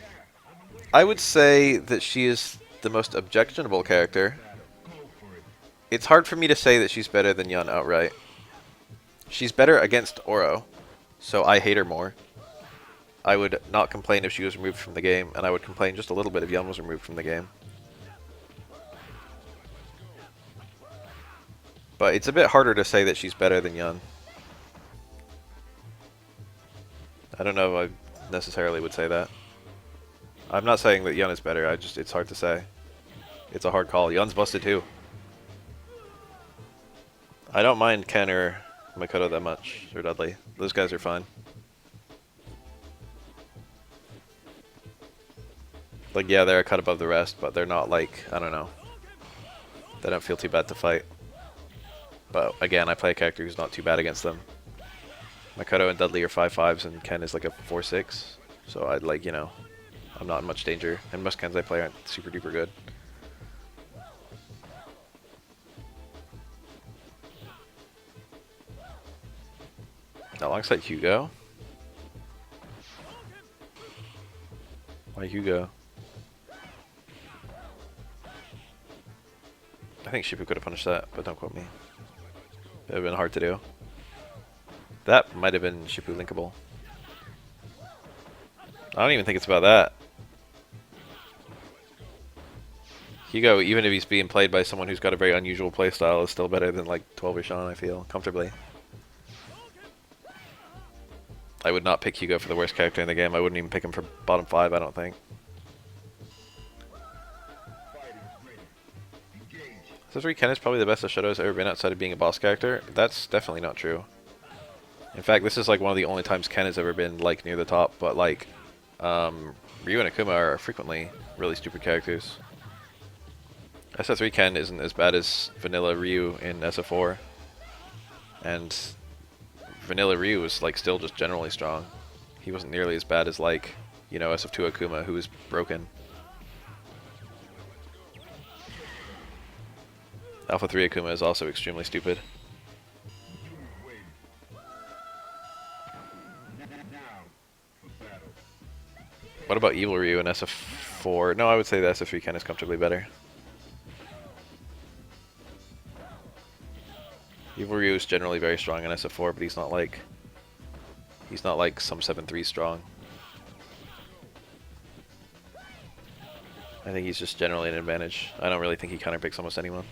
I would say that she is the most objectionable character. It's hard for me to say that she's better than Yun outright. She's better against Oro, so I hate her more. I would not complain if she was removed from the game, and I would complain just a little bit if Yun was removed from the game. But it's a bit harder to say that she's better than Yun. I don't know if I necessarily would say that. I'm not saying that Yun is better, it's hard to say. It's a hard call. Yun's busted too. I don't mind Ken or Makoto that much, or Dudley. Those guys are fine. Like, yeah, they're a cut above the rest, but they're not like, I don't know. They don't feel too bad to fight. But again, I play a character who's not too bad against them. Makoto and Dudley are 5.5s, and Ken is like a 4.6. So I'd like, you know, I'm not in much danger, and most Kens I play aren't super duper good. Alongside Hugo? Why Hugo? I think Shipu could have punished that, but don't quote me. It would have been hard to do. That might have been Shipu linkable. I don't even think it's about that. Hugo, even if he's being played by someone who's got a very unusual playstyle, is still better than like 12-ish on, I feel, comfortably. I would not pick Hugo for the worst character in the game. I wouldn't even pick him for bottom 5, I don't think. SF3 Ken is probably the best Ashoto's ever been outside of being a boss character. That's definitely not true. In fact, this is like one of the only times Ken has ever been like near the top, but like Ryu and Akuma are frequently really stupid characters. SF3 Ken isn't as bad as vanilla Ryu in SF4, and vanilla Ryu was like still just generally strong. He wasn't nearly as bad as like, you know, SF2 Akuma, who was broken. Alpha 3 Akuma is also extremely stupid. What about Evil Ryu in SF4? No, I would say the SF3 Ken is comfortably better. Evil Ryu is generally very strong in SF4, but he's not like some 7-3 strong. I think he's just generally an advantage. I don't really think he counterpicks almost anyone.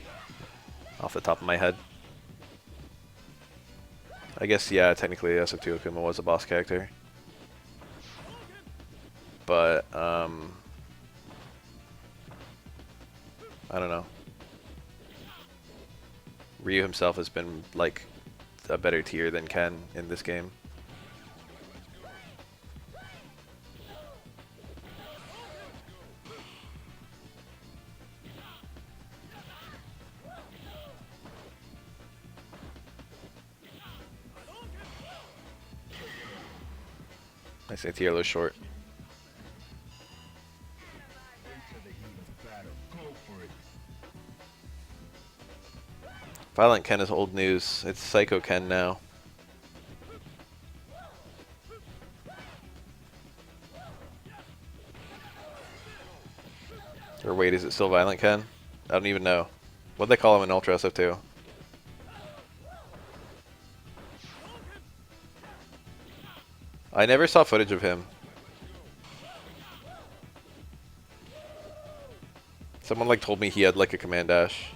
Off the top of my head. I guess, yeah, technically SF2 Akuma was a boss character. But, I don't know. Ryu himself has been, like, a better tier than Ken in this game. I say tier low short. Violent Ken is old news. It's Psycho Ken now. Or wait, is it still Violent Ken? I don't even know. What'd they call him in Ultra SF2? I never saw footage of him. Someone like told me he had like a command dash.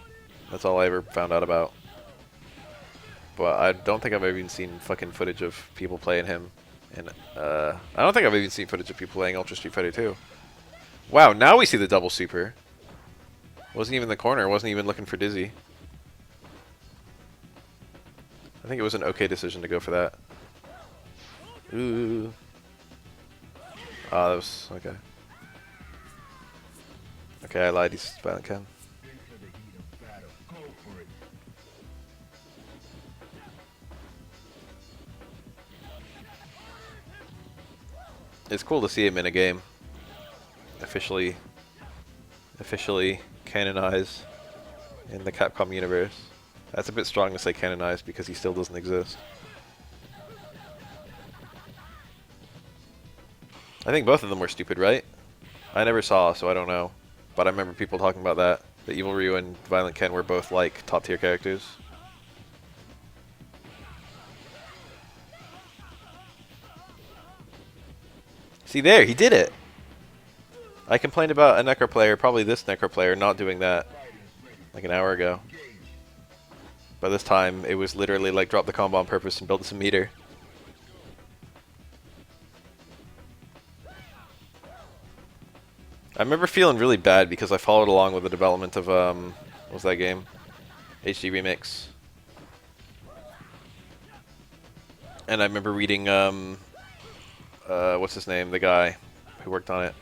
That's all I ever found out about. But I don't think I've ever even seen fucking footage of people playing him. And I don't think I've even seen footage of people playing Ultra Street Fighter 2. Wow, now we see the double super. Wasn't even in the corner, wasn't even looking for Dizzy. I think it was an okay decision to go for that. Ooh. Ah, that was okay. Okay, I lied, he's Violent Ken. It's cool to see him in a game. Officially canonized in the Capcom universe. That's a bit strong to say canonized because he still doesn't exist. I think both of them were stupid, right? I never saw, so I don't know. But I remember people talking about that. The Evil Ryu and Violent Ken were both like top tier characters. See there, he did it! I complained about a Necro player, probably this Necro player, not doing that like an hour ago. But this time, it was literally like drop the combo on purpose and build some meter. I remember feeling really bad because I followed along with the development of, what was that game? HD Remix. And I remember reading, what's his name? The guy who worked on it.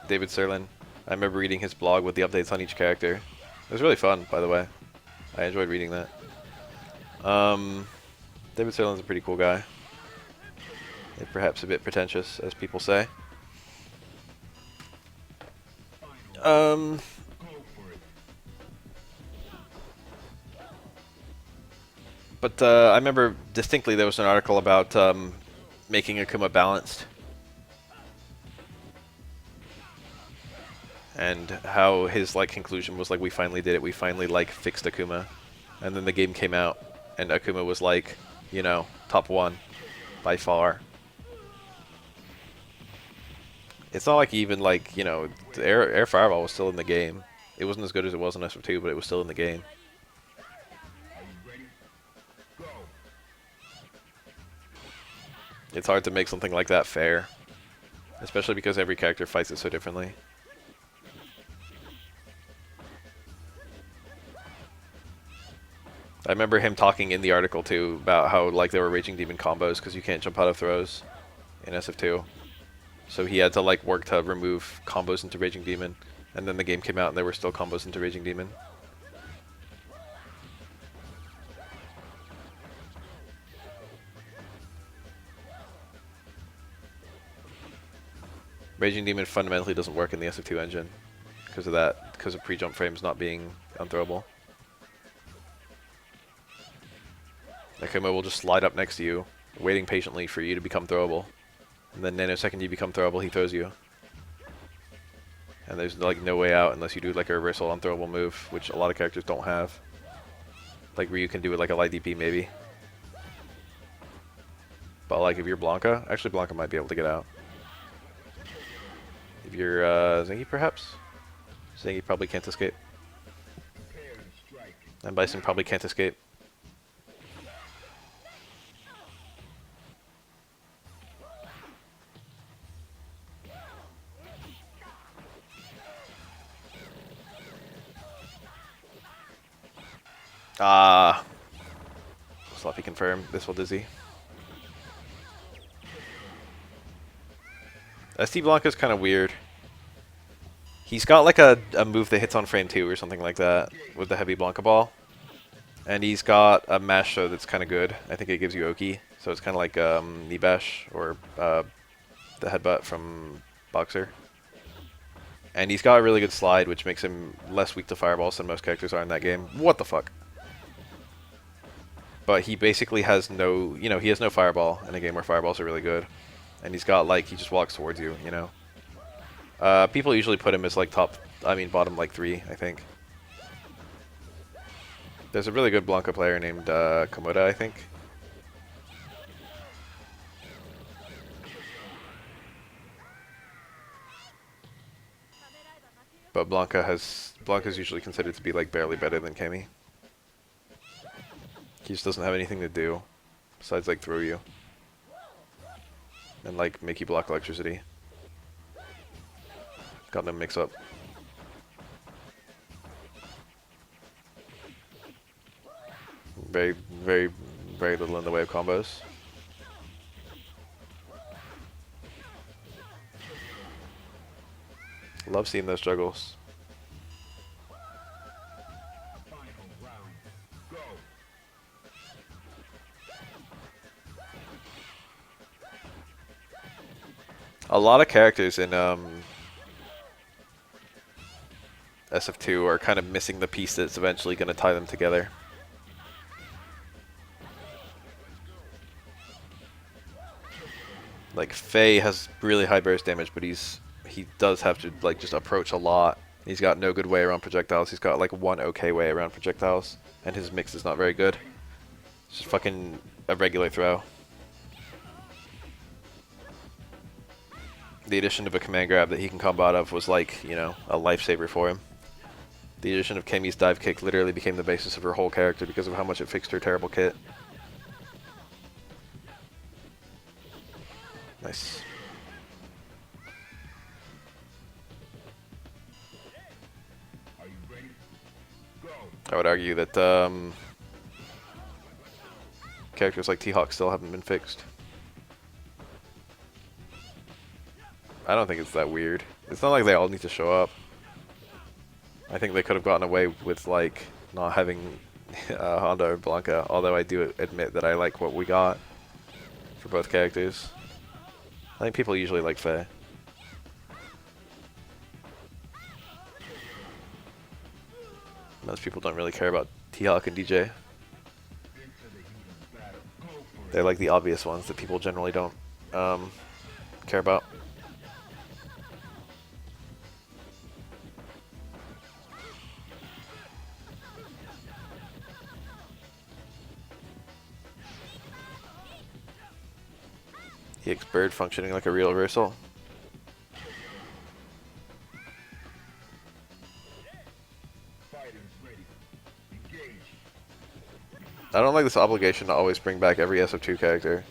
David Serlin. I remember reading his blog with the updates on each character. It was really fun, by the way. I enjoyed reading that. David Serlin's a pretty cool guy. Perhaps a bit pretentious, as people say. Um, Go for it. but I remember distinctly there was an article about making Akuma balanced, and how his like conclusion was like, we finally did it. We finally like fixed Akuma, and then the game came out, and Akuma was like, you know, top one by far. It's not like even like, you know, the Air Fireball was still in the game. It wasn't as good as it was in SF2, but it was still in the game. Are you ready? Go. It's hard to make something like that fair, especially because every character fights it so differently. I remember him talking in the article too about how like there were Raging Demon combos because you can't jump out of throws in SF2. So he had to like work to remove combos into Raging Demon, and then the game came out and there were still combos into Raging Demon. Raging Demon fundamentally doesn't work in the SF2 engine because of that, because of pre-jump frames not being unthrowable. Akuma will just slide up next to you, waiting patiently for you to become throwable. And then nanosecond you become throwable, he throws you. And there's like no way out unless you do like a reversal unthrowable move, which a lot of characters don't have. Like Ryu can do it like a light DP maybe. But like if you're Blanca, actually Blanca might be able to get out. If you're Zengi perhaps? Zengi probably can't escape. Prepare to strike. And Bison probably can't escape. Ah. Sloppy confirm. This will dizzy. SD Blanca's kind of weird. He's got like a move that hits on frame 2 or something like that with the heavy Blanca ball. And he's got a mash show that's kind of good. I think it gives you Oki. So it's kind of like knee bash or the headbutt from Boxer. And he's got a really good slide, which makes him less weak to fireballs than most characters are in that game. What the fuck? But he basically has no, you know, he has no fireball in a game where fireballs are really good. And he's got like, he just walks towards you, you know. People usually put him as like bottom like 3, I think. There's a really good Blanca player named Komoda, I think. But Blanca's usually considered to be like barely better than Cammy. He just doesn't have anything to do besides like throw you and like make you block electricity. Got no mix up. Very, very, very little in the way of combos. Love seeing those struggles. Final round. Go. A lot of characters in SF2 are kind of missing the piece that's eventually going to tie them together. Like Faye has really high burst damage, but he does have to like just approach a lot. He's got no good way around projectiles. He's got like one okay way around projectiles, and his mix is not very good. It's just fucking a regular throw. The addition of a command grab that he can combo out of was like, you know, a lifesaver for him. The addition of Kami's dive kick literally became the basis of her whole character because of how much it fixed her terrible kit. Nice. Are you ready? Go. I would argue that characters like T-Hawk still haven't been fixed. I don't think it's that weird. It's not like they all need to show up. I think they could have gotten away with like not having Honda or Blanca, although I do admit that I like what we got for both characters. I think people usually like Faye. Most people don't really care about T-Hawk and DJ. Into the heat of battle. Go for it. They're like the obvious ones that people generally don't care about. EX Bird functioning like a real reversal. Fighters ready. Engage. I don't like this obligation to always bring back every SF2 character.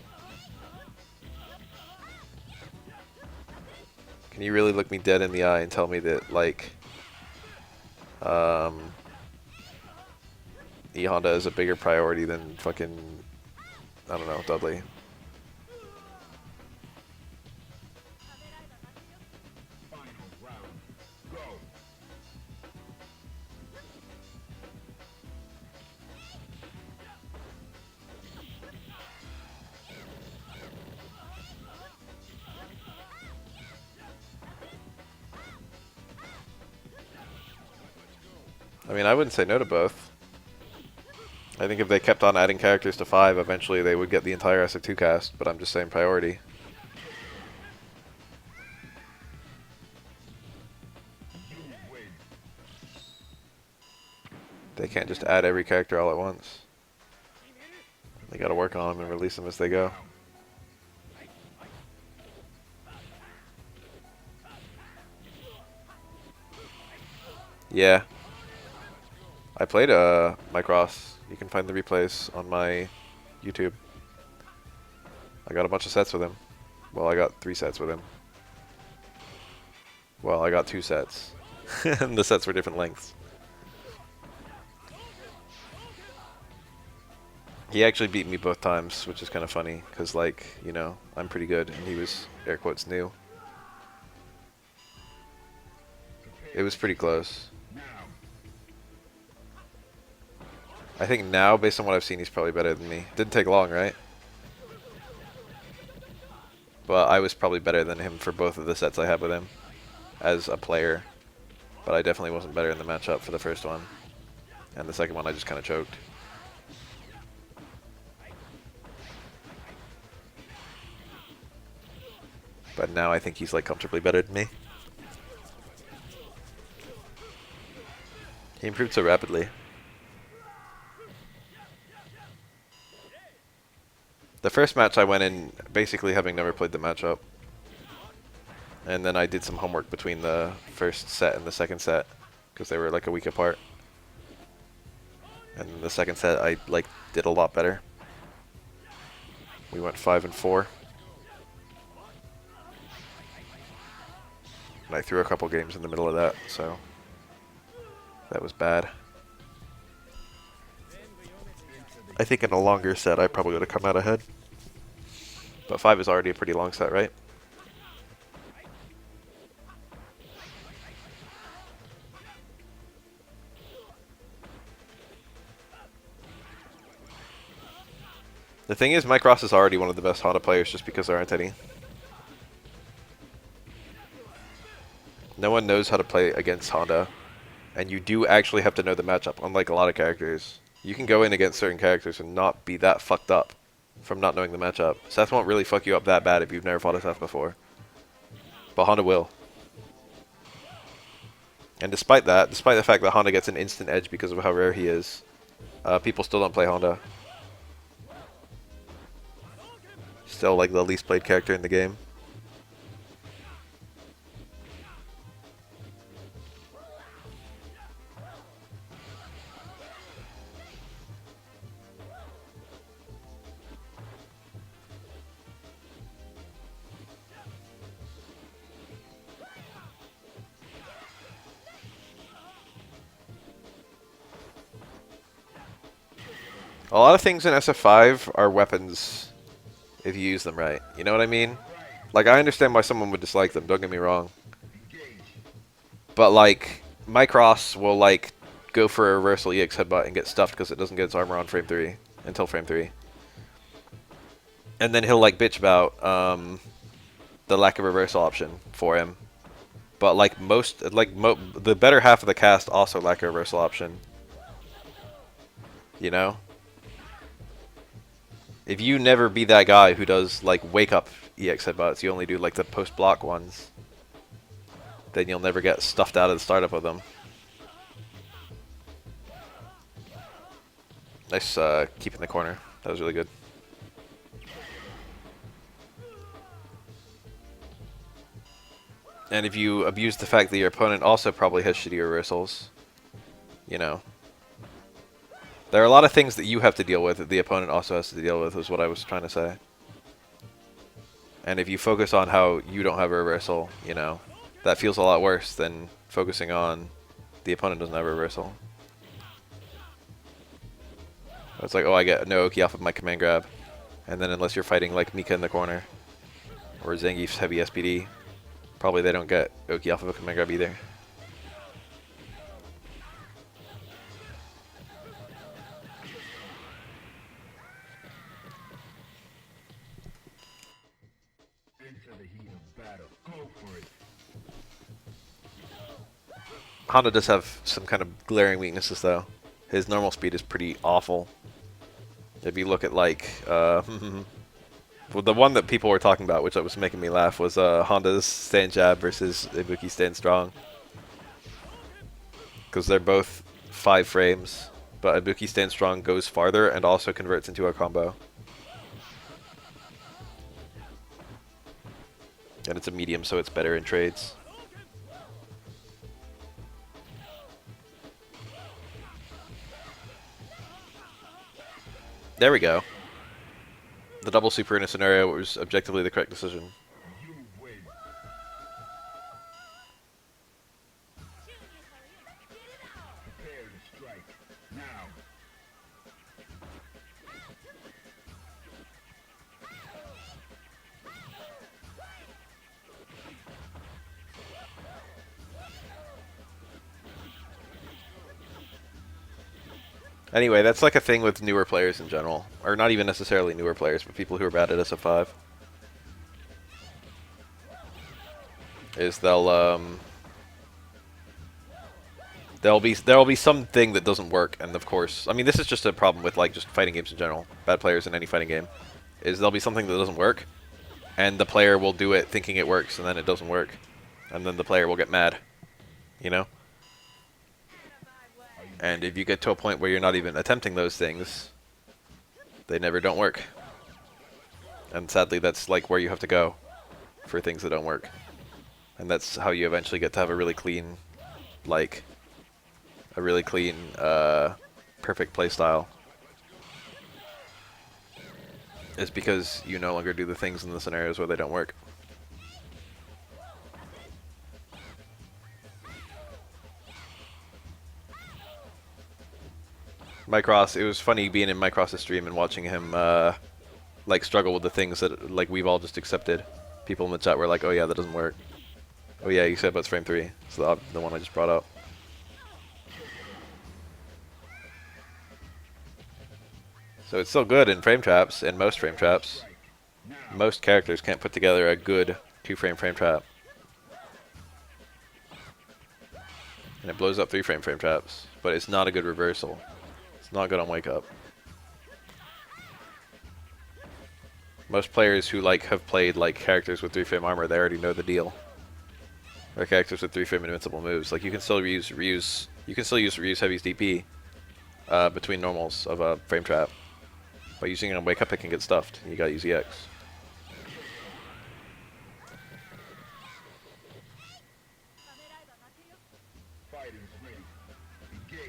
Can you really look me dead in the eye and tell me that, like, E-Honda is a bigger priority than fucking, I don't know, Dudley? Final round. Go. I mean, I wouldn't say no to both. I think if they kept on adding characters to 5, eventually they would get the entire SF2 cast, but I'm just saying priority. You win. They can't just add every character all at once. They gotta work on them and release them as they go. Yeah. I played Micross. You can find the replays on my YouTube. I got a bunch of sets with him. Well, I got 3 sets with him. Well, I got 2 sets. And the sets were different lengths. He actually beat me both times, which is kind of funny, because, like, you know, I'm pretty good, and he was, air quotes, new. It was pretty close. Now. I think now, based on what I've seen, he's probably better than me. Didn't take long, right? But I was probably better than him for both of the sets I had with him as a player. But I definitely wasn't better in the matchup for the first one. And the second one I just kind of choked. But now I think he's like comfortably better than me. He improved so rapidly. The first match I went in basically having never played the matchup. And then I did some homework between the first set and the second set because they were like a week apart. And the second set I like did a lot better. We went 5 and 4. And I threw a couple games in the middle of that, so that was bad. I think in a longer set I probably would have come out ahead. But 5 is already a pretty long set, right? The thing is, Mike Ross is already one of the best Honda players just because there aren't any. No one knows how to play against Honda, and you do actually have to know the matchup, unlike a lot of characters. You can go in against certain characters and not be that fucked up from not knowing the matchup. Seth won't really fuck you up that bad if you've never fought a Seth before. But Honda will. And despite that, despite the fact that Honda gets an instant edge because of how rare he is, people still don't play Honda. Still like the least played character in the game. A lot of things in SF5 are weapons if you use them right. You know what I mean? Like, I understand why someone would dislike them, don't get me wrong. But, like, Micross will, like, go for a reversal EX headbutt and get stuffed because it doesn't get its armor on frame 3 until frame 3. And then he'll, like, bitch about the lack of reversal option for him. But, like, the better half of the cast also lack a reversal option. You know? If you never be that guy who does like wake up EX headbutts, you only do like the post block ones, then you'll never get stuffed out of the startup of them. Nice keep in the corner. That was really good. And if you abuse the fact that your opponent also probably has shitty reversals, you know. There are a lot of things that you have to deal with that the opponent also has to deal with, is what I was trying to say. And if you focus on how you don't have a reversal, you know, that feels a lot worse than focusing on the opponent doesn't have a reversal. It's like, oh, I get no Oki off of my command grab. And then unless you're fighting like Mika in the corner, or Zangief's heavy SPD, probably they don't get Oki off of a command grab either. Into the heat of battle. Go for it. Honda does have some kind of glaring weaknesses though. His normal speed is pretty awful. If you look at like, well, the one that people were talking about, which was making me laugh, was Honda's stand jab versus Ibuki stand strong. Because they're both 5 frames, but Ibuki stand strong goes farther and also converts into a combo. And it's a medium, so it's better in trades. There we go. The double super in a scenario was objectively the correct decision. You win. Prepare to strike. Now. Anyway, that's like a thing with newer players in general. Or not even necessarily newer players, but people who are bad at SF5. Is there'll be something that doesn't work, and of course, I mean, this is just a problem with like just fighting games in general. Bad players in any fighting game. Is there'll be something that doesn't work, and the player will do it thinking it works, and then it doesn't work. And then the player will get mad. You know? And if you get to a point where you're not even attempting those things, they never don't work. And sadly, that's like where you have to go for things that don't work. And that's how you eventually get to have a really clean, like, perfect playstyle. Is because you no longer do the things in the scenarios where they don't work. Micross, it was funny being in Micross's stream and watching him like struggle with the things that like we've all just accepted. People in the chat were like, "Oh yeah, that doesn't work." Oh yeah, you said about frame 3. So the one I just brought up. So it's still good in frame traps, in most frame traps. Most characters can't put together a good 2-frame frame trap. And it blows up 3-frame frame traps, but it's not a good reversal. It's not good on wake up. Most players who like have played like characters with 3-frame armor, they already know the deal. Or characters with 3-frame invincible moves. Like you can still use Ryu's Heavy's DP between normals of a frame trap. By using it on wake up, it can get stuffed. You gotta use EX. Fighters ready. Engage.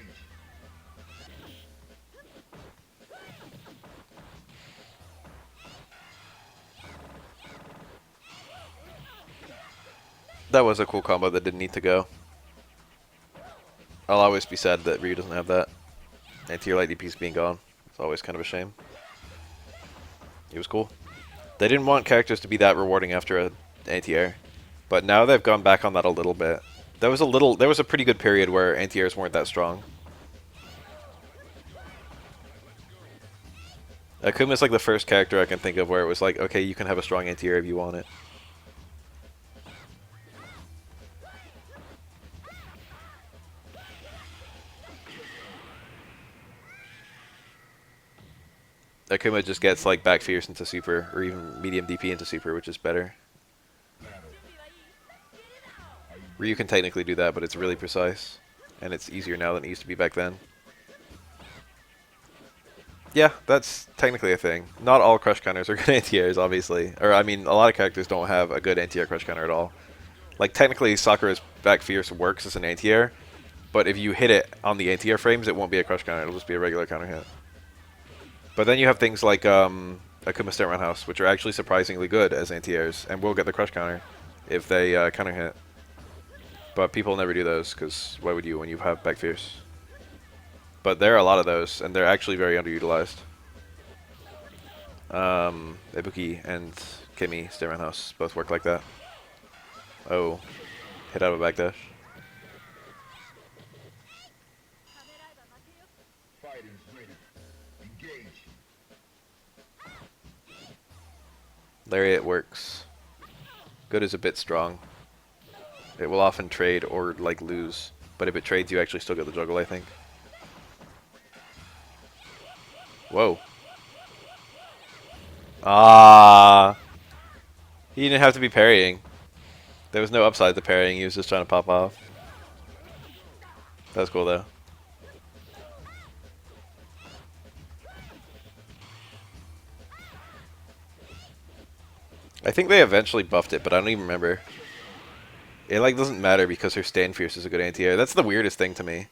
That was a cool combo that didn't need to go. I'll always be sad that Ryu doesn't have that. Anti-air light DP's being gone. It's always kind of a shame. It was cool. They didn't want characters to be that rewarding after an anti-air, but now they've gone back on that a little bit. There was a pretty good period where anti-airs weren't that strong. Akuma's like the first character I can think of where it was like, okay, you can have a strong anti-air if you want it. Akuma just gets like back fierce into super, or even medium DP into super, which is better. Ryu can technically do that, but it's really precise, and it's easier now than it used to be back then. Yeah, that's technically a thing. Not all crush counters are good anti-airs, obviously. Or, I mean, a lot of characters don't have a good anti-air crush counter at all. Like, technically, Sakura's back fierce works as an anti-air, but if you hit it on the anti-air frames, it won't be a crush counter. It'll just be a regular counter hit. But then you have things like Akuma Stunt Roundhouse, which are actually surprisingly good as anti-airs, and will get the crush counter if they counter hit. But people never do those, because why would you when you have back fierce? But there are a lot of those, and they're actually very underutilized. Ibuki and Kimi Stunt Roundhouse both work like that. Oh, hit out of a backdash. Lariat works. Good is a bit strong. It will often trade or like lose, but if it trades, you actually still get the juggle, I think. Whoa. Ah. He didn't have to be parrying. There was no upside to parrying. He was just trying to pop off. That was cool though. I think they eventually buffed it, but I don't even remember. It like doesn't matter because her stand fierce is a good anti-air. That's the weirdest thing to me.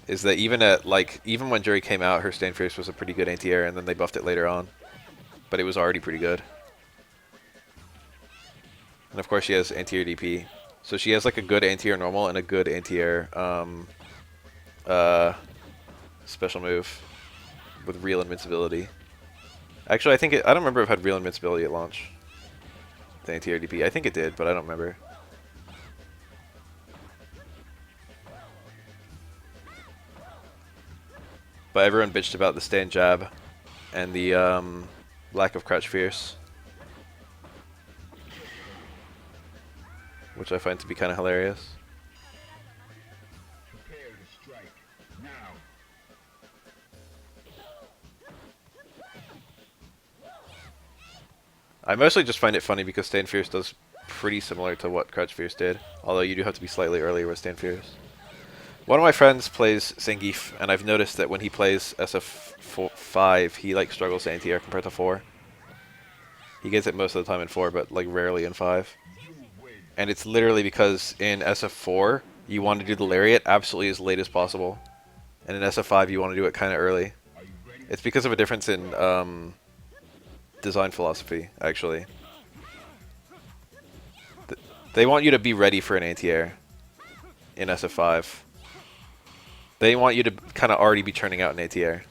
Is that even at like even when Jury came out, her stand fierce was a pretty good anti-air, and then they buffed it later on. But it was already pretty good. And of course she has anti-air DP. So she has like a good anti-air normal and a good anti-air special move with real invincibility. Actually, I don't remember if it had real invincibility at launch. The anti-air DP. I think it did, but I don't remember. But everyone bitched about the stand jab and the lack of crouch fierce, which I find to be kind of hilarious. I mostly just find it funny because Stand Fierce does pretty similar to what Crouch Fierce did, although you do have to be slightly earlier with Stand Fierce. One of my friends plays Zangief, and I've noticed that when he plays SF5, he like struggles to anti-air compared to 4. He gets it most of the time in 4, but like rarely in 5. And it's literally because in SF4, you want to do the Lariat absolutely as late as possible. And in SF5, you want to do it kind of early. It's because of a difference in design philosophy, actually. They want you to be ready for an anti-air in SF5. They want you to kind of already be churning out an anti-air.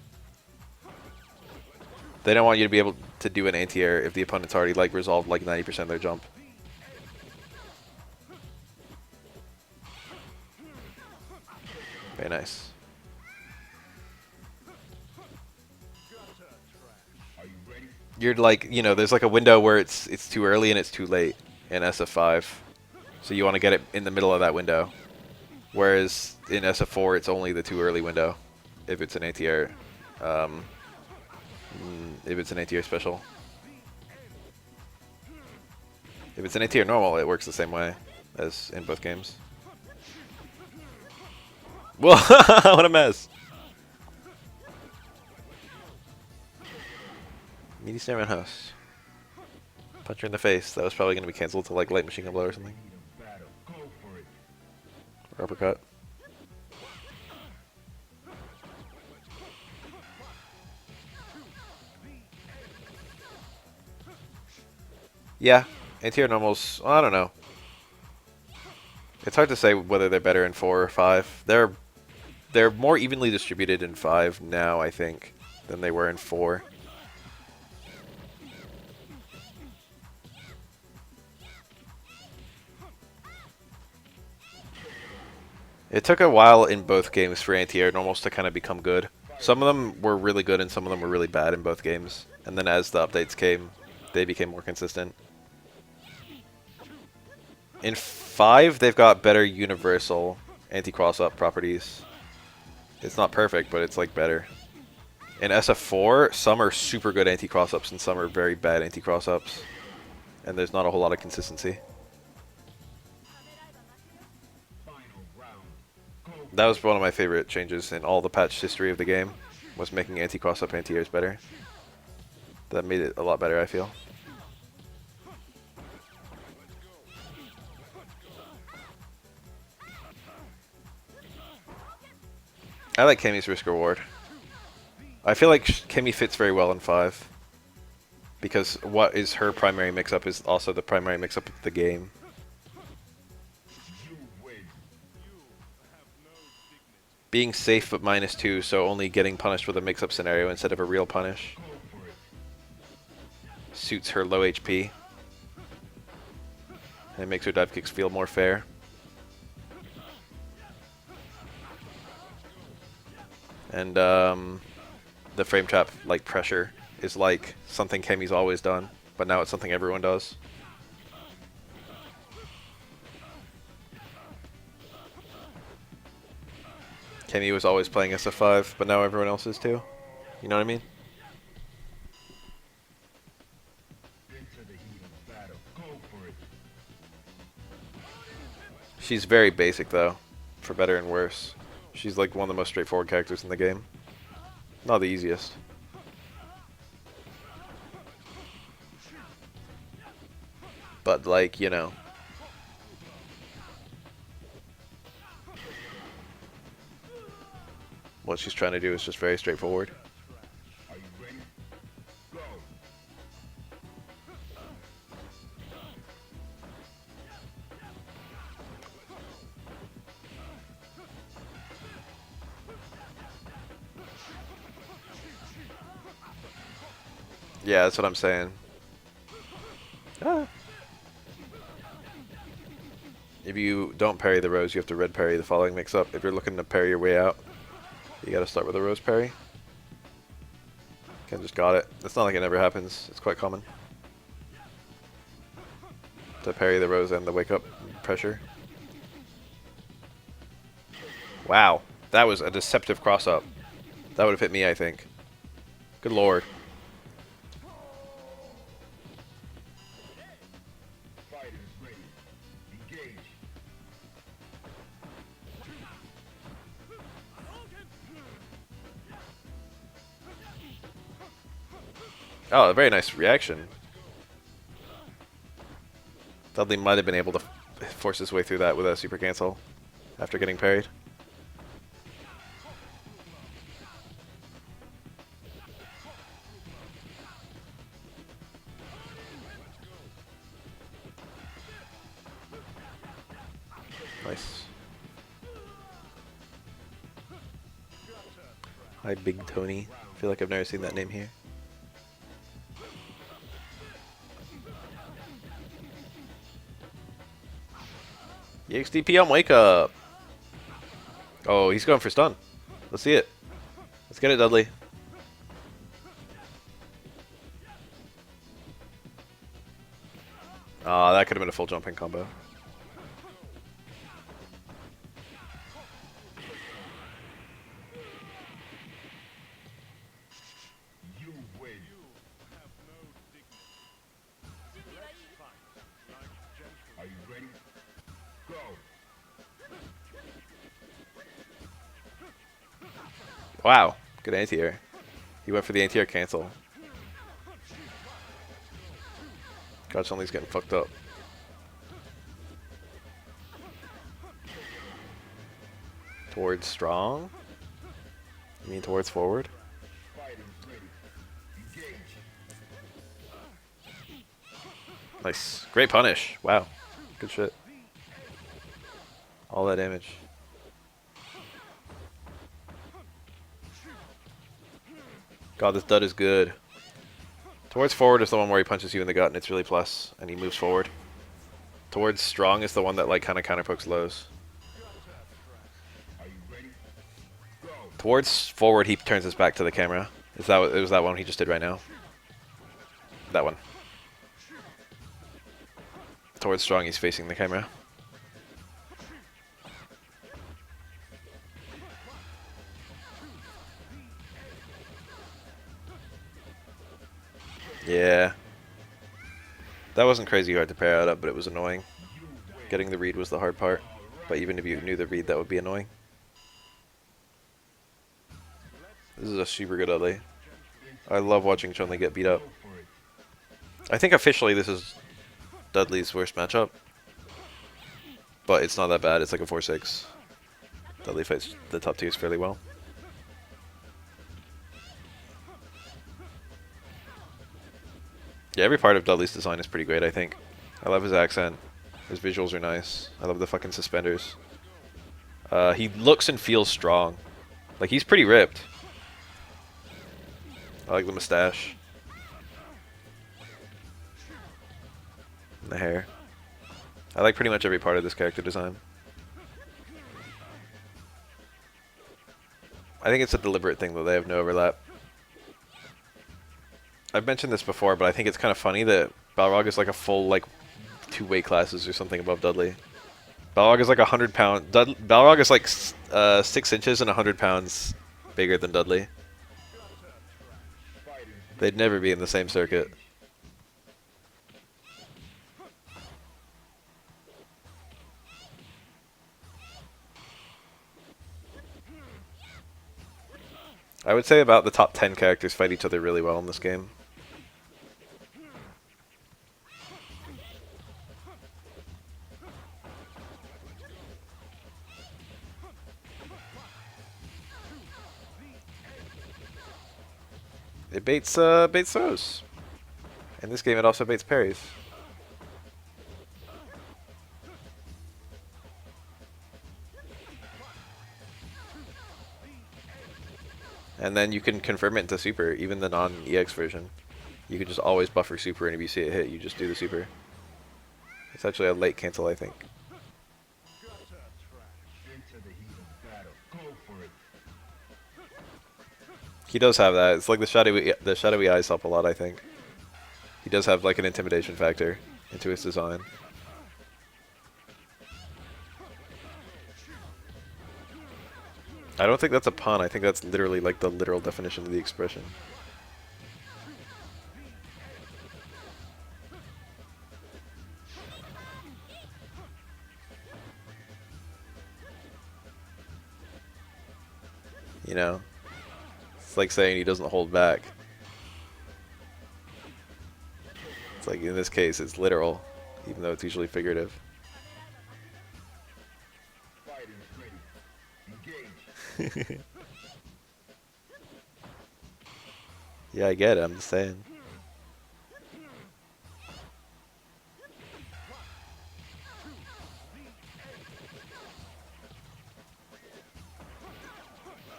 They don't want you to be able to do an anti-air if the opponent's already like resolved like 90% of their jump. Very nice. You're like, you know, there's like a window where it's too early and it's too late in SF5. So you want to get it in the middle of that window. Whereas in SF4, it's only the too early window if it's an anti-air. If it's an anti-air special. If it's an anti-air normal, it works the same way as in both games. Whoa, what a mess. Meaty Snowman House. Punch her in the face. That was probably going to be cancelled to like light machine gun blow or something. Or uppercut. Yeah, anti-air normals, well, I don't know. It's hard to say whether they're better in 4 or 5. They're more evenly distributed in 5 now, I think, than they were in 4. It took a while in both games for anti-air normals to kind of become good. Some of them were really good and some of them were really bad in both games. And then as the updates came, they became more consistent. In 5, they've got better universal anti-cross-up properties. It's not perfect, but it's like better. In SF4, some are super good anti-cross-ups and some are very bad anti-cross-ups. And there's not a whole lot of consistency. That was one of my favorite changes in all the patch history of the game, was making anti-cross-up anti-airs better. That made it a lot better, I feel. I like Kemi's risk reward. I feel like Kemi fits very well in 5. Because what is her primary mix-up is also the primary mix-up of the game. Being safe but -2, so only getting punished with a mix-up scenario instead of a real punish. Suits her low HP. And it makes her dive kicks feel more fair. And the frame trap like pressure is like something Kemi's always done, but now it's something everyone does. Kemi was always playing SF5, but now everyone else is too. You know what I mean? She's very basic though, for better and worse. She's like one of the most straightforward characters in the game. Not the easiest. But like, you know. What she's trying to do is just very straightforward. Are you ready? Go. Yeah, that's what I'm saying. Ah. If you don't parry the rose, you have to red parry the following mix-up. If you're looking to parry your way out, you gotta start with a rose parry. Ken just got it. It's not like it never happens. It's quite common to parry the rose and the wake-up pressure. Wow, that was a deceptive cross-up. That would have hit me, I think. Good lord. Fighters ready. Engage. Oh, a very nice reaction. Dudley might have been able to force his way through that with a super cancel after getting parried. Nice. Hi, Big Tony. I feel like I've never seen that name here. EXDP on Wake Up. Oh, he's going for stun. Let's see it. Let's get it, Dudley. Ah, that could have been a full jumping combo. You win. Are you ready? Go. Wow, good anti-air. He went for the anti-air cancel. God, Chun-Li's getting fucked up. Towards strong? You mean towards forward? Fighters ready. Engage. Nice. Great punish. Wow. Good shit. All that damage. God, this dud is good. Towards forward is the one where he punches you in the gut and it's really plus, and he moves forward. Towards strong is the one that like kind of counterpokes lows. Are you ready? Go. Towards forward, he turns his back to the camera. Is that it was that one he just did right now? That one. Towards strong, he's facing the camera. Yeah. That wasn't crazy hard to pair out up, but it was annoying. Getting the read was the hard part. But even if you knew the read, that would be annoying. This is a super good Dudley. I love watching Chun-Li get beat up. I think officially this is Dudley's worst matchup. But it's not that bad. It's like a 4-6. Dudley fights the top tiers fairly well. Yeah, every part of Dudley's design is pretty great, I think. I love his accent. His visuals are nice. I love the fucking suspenders. He looks and feels strong. Like, he's pretty ripped. I like the mustache. And the hair. I like pretty much every part of this character design. I think it's a deliberate thing that they have no overlap. I've mentioned this before, but I think it's kind of funny that Balrog is like a full, like, 2 weight classes or something above Dudley. Balrog is like 100 pounds. Balrog is like 6 inches and 100 pounds bigger than Dudley. They'd never be in the same circuit. I would say about the top 10 characters fight each other really well in this game. It baits throws. In this game, it also baits parries. And then you can confirm it into super, even the non-EX version. You can just always buffer super, and if you see it hit, you just do the super. It's actually a late cancel, I think. He does have that. It's like the shadowy eyes help a lot, I think. He does have like an intimidation factor into his design. I don't think that's a pun. I think that's literally like the literal definition of the expression. You know? It's like saying he doesn't hold back. It's like in this case, it's literal, even though it's usually figurative. Yeah, I get it. I'm just saying.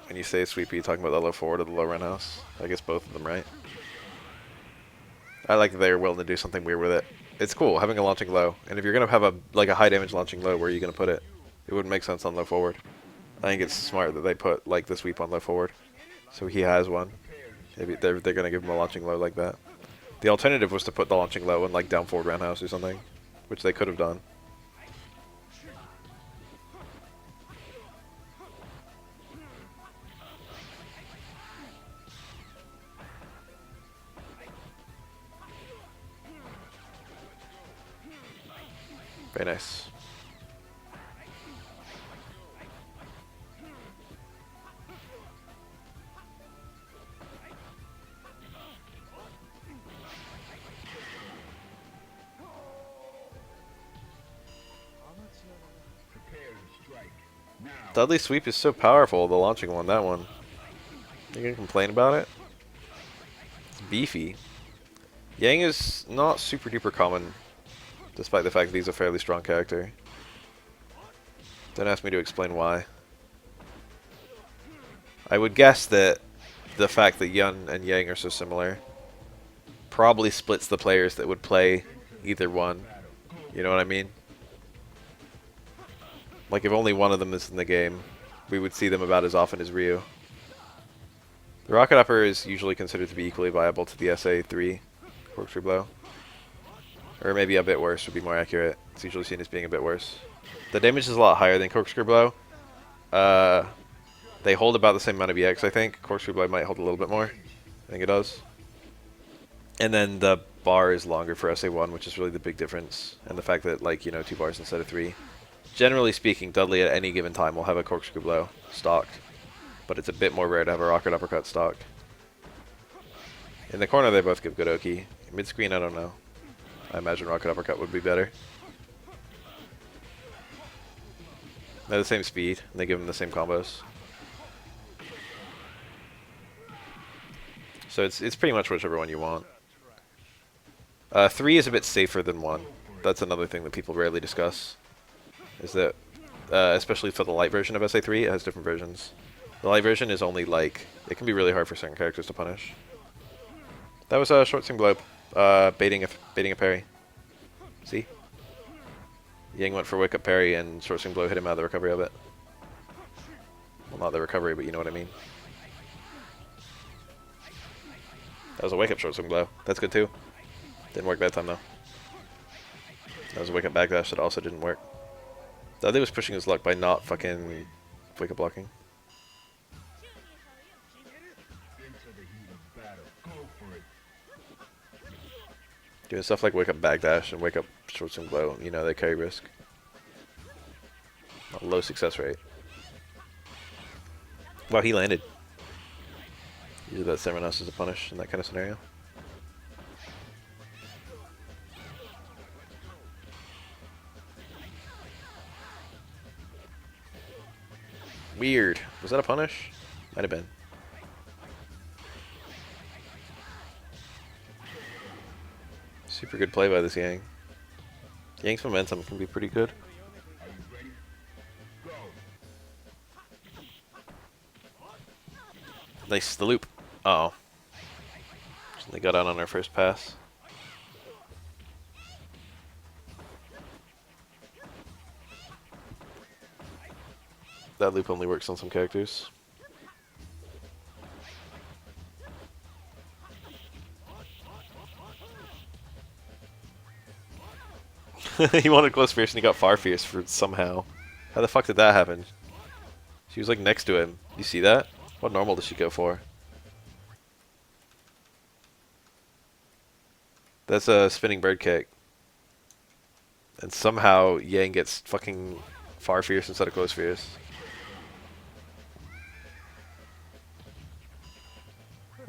When you say sweepy, you talking about the low forward or the low run house? I guess both of them, right? I like that they're willing to do something weird with it. It's cool having a launching low, and if you're gonna have a high damage launching low, where are you gonna put it? It wouldn't make sense on low forward. I think it's smart that they put like the sweep on low forward, so he has one. Maybe they're gonna give him a launching low like that. The alternative was to put the launching low in like down forward roundhouse or something, which they could have done. Very nice. Dudley sweep is so powerful, the launching one, that one. You gonna complain about it? It's beefy. Yang is not super duper common, despite the fact that he's a fairly strong character. Don't ask me to explain why. I would guess that the fact that Yun and Yang are so similar probably splits the players that would play either one. You know what I mean? Like, if only one of them is in the game, we would see them about as often as Ryu. The Rocket Upper is usually considered to be equally viable to the SA3 corkscrew blow. Or maybe a bit worse would be more accurate. It's usually seen as being a bit worse. The damage is a lot higher than corkscrew blow. They hold about the same amount of EX, I think. Corkscrew blow might hold a little bit more. I think it does. And then the bar is longer for SA1, which is really the big difference. And the fact that, like, 2 bars instead of 3. Generally speaking, Dudley at any given time will have a corkscrew blow stocked. But it's a bit more rare to have a rocket uppercut stocked. In the corner, they both give good Oki. Mid-screen, I don't know. I imagine rocket uppercut would be better. They're the same speed, and they give them the same combos. So it's pretty much whichever one you want. 3 is a bit safer than 1. That's another thing that people rarely discuss. Is that, especially for the light version of SA3, it has different versions. The light version is only like, it can be really hard for certain characters to punish. That was a short swing blow, baiting a parry. See? Yang went for wake up parry and short swing blow hit him out of the recovery of it. Well, not the recovery, but you know what I mean. That was a wake up short swing blow. That's good too. Didn't work that time though. That was a wake up backdash that also didn't work. The other was pushing his luck by not fucking wake up blocking. Doing stuff like wake up backdash and wake up short swing blow, they carry risk. A low success rate. Wow, he landed. Usually that's everyone else as a punish in that kind of scenario. Weird. Was that a punish? Might have been. Super good play by this Yang. Yang's momentum can be pretty good. Nice, the loop. Uh oh. They got out on our first pass. That loop only works on some characters. He wanted close fierce and he got far fierce for somehow. How the fuck did that happen? She was like next to him. You see that? What normal does she go for? That's a spinning bird kick. And somehow Yang gets fucking far fierce instead of close fierce.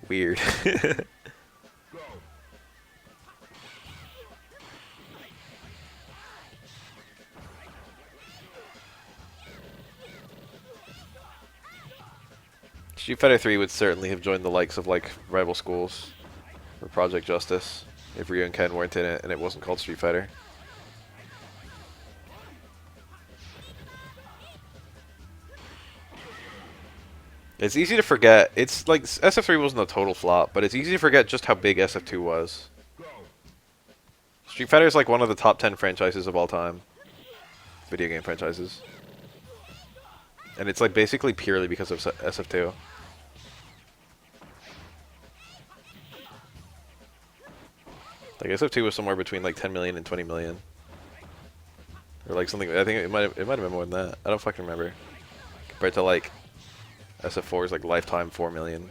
Weird. Street Fighter 3 would certainly have joined the likes of like rival schools or Project Justice if Ryu and Ken weren't in it and it wasn't called Street Fighter. It's easy to forget. It's like SF3 wasn't a total flop, but it's easy to forget just how big SF2 was. Street Fighter is like one of the top 10 franchises of all time. Video game franchises. And it's like basically purely because of SF2. Like SF2 was somewhere between like 10 million and 20 million. Or like something, I think it might have been more than that. I don't fucking remember. Compared to like SF4's like lifetime 4 million.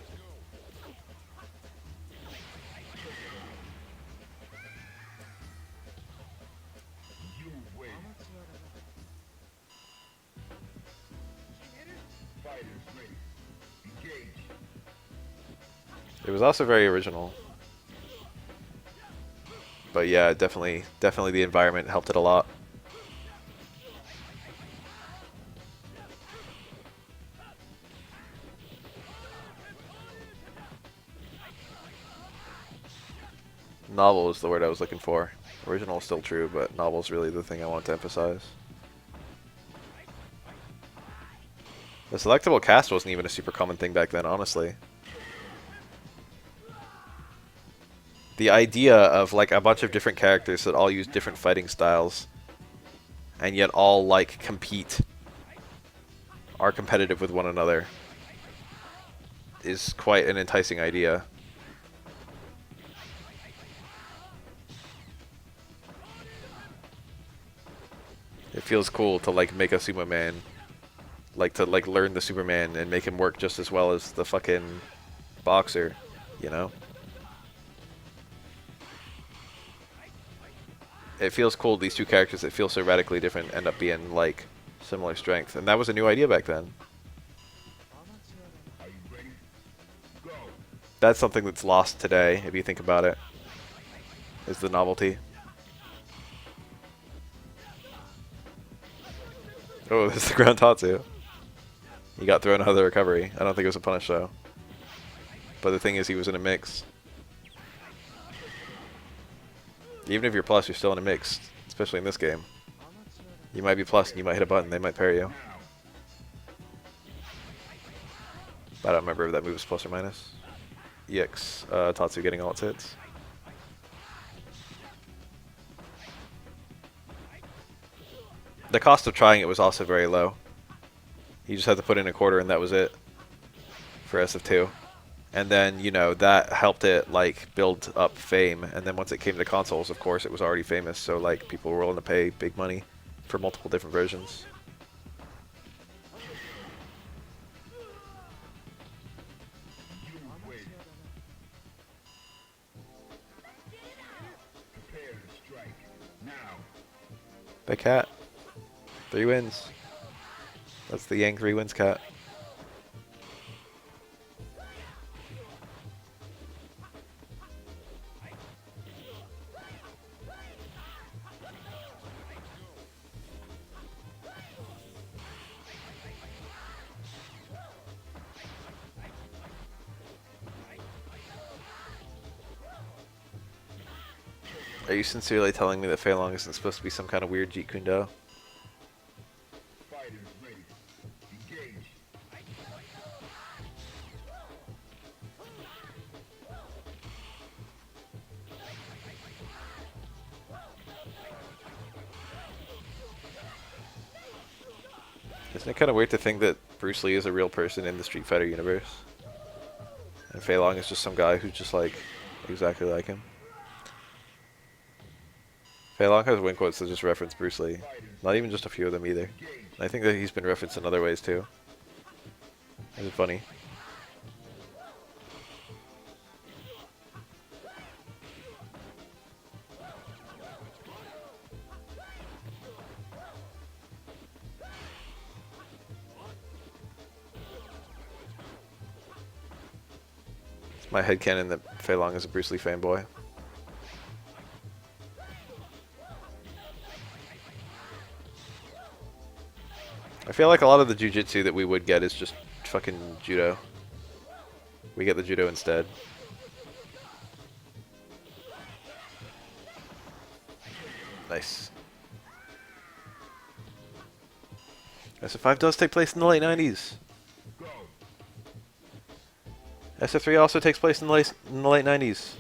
It was also very original. But yeah, definitely the environment helped it a lot. Novel is the word I was looking for. Original is still true, but novel is really the thing I want to emphasize. The selectable cast wasn't even a super common thing back then, honestly. The idea of like a bunch of different characters that all use different fighting styles and yet all like compete, are competitive with one another, is quite an enticing idea. It feels cool to like make a Superman, like to like learn the Superman and make him work just as well as the fucking boxer, you know? it feels cool. These two characters that feel so radically different end up being like similar strength, and that was a new idea back then. Are you ready? Go. That's something that's lost today, if you think about it, is the novelty. Oh, there's the ground Tatsu. He got thrown out of the recovery. I don't think it was a punish though. But the thing is, he was in a mix. Even if you're plus, you're still in a mix, especially in this game. You might be plus and you might hit a button, they might parry you. I don't remember if that move is plus or minus. EX, Tatsu getting all its hits. The cost of trying it was also very low. You just had to put in a quarter and that was it for SF2. And then, you know, that helped it, like, build up fame. And then once it came to consoles, of course, it was already famous. So, like, people were willing to pay big money for multiple different versions. You win. Prepare to strike. Now. The cat. 3 wins. That's the Yang 3 wins cat. Are you sincerely telling me that Fei Long isn't supposed to be some kind of weird Jeet Kune Do? Fighters ready. Engage. Isn't it kind of weird to think that Bruce Lee is a real person in the Street Fighter universe? And Fei Long is just some guy who's just like exactly like him. Fei Long has win quotes that just reference Bruce Lee. Not even just a few of them either. And I think that he's been referenced in other ways too. Is it funny? It's my headcanon that Fei Long is a Bruce Lee fanboy. I feel like a lot of the jujitsu that we would get is just fucking judo. We get the judo instead. Nice. SF5 does take place in the late 90s. Go. SF3 also takes place in the late 90s.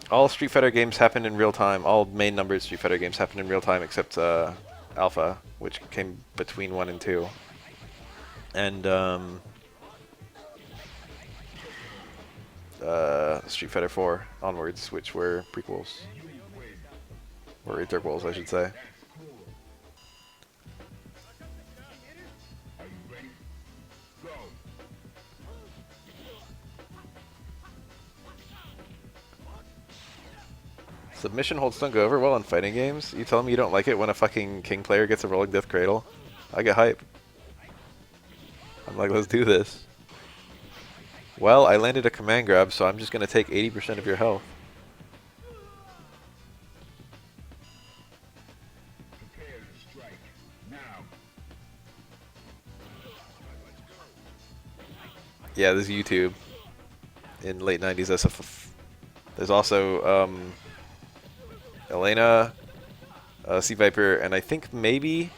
All Street Fighter games happen in real time. All main numbered Street Fighter games happen in real time except Alpha, which came between 1 and 2. And Street Fighter 4 onwards, which were prequels. Or interquels, I should say. Are you ready? Go. Submission holds don't go over well in fighting games? You telling me you don't like it when a fucking king player gets a rolling death cradle? I get hype. I'm like, let's do this. Well, I landed a command grab, so I'm just gonna take 80% of your health. Prepare to strike. Now. Yeah, this is YouTube. In late 90s SF. There's also, Elena, Sea Viper, and I think maybe,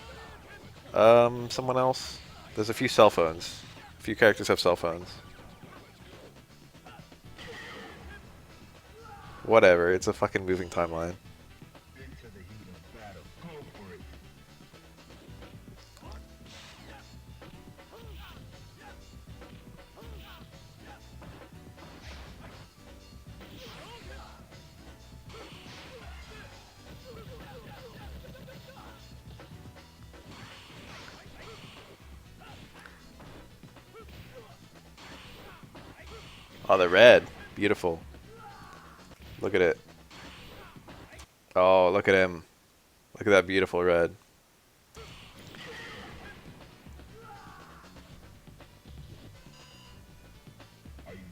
someone else. There's a few cell phones. A few characters have cell phones. Whatever, it's a fucking moving timeline. Into the heat of battle. Go for it. Oh, the red. Beautiful. Look at it. Oh, look at him. Look at that beautiful red.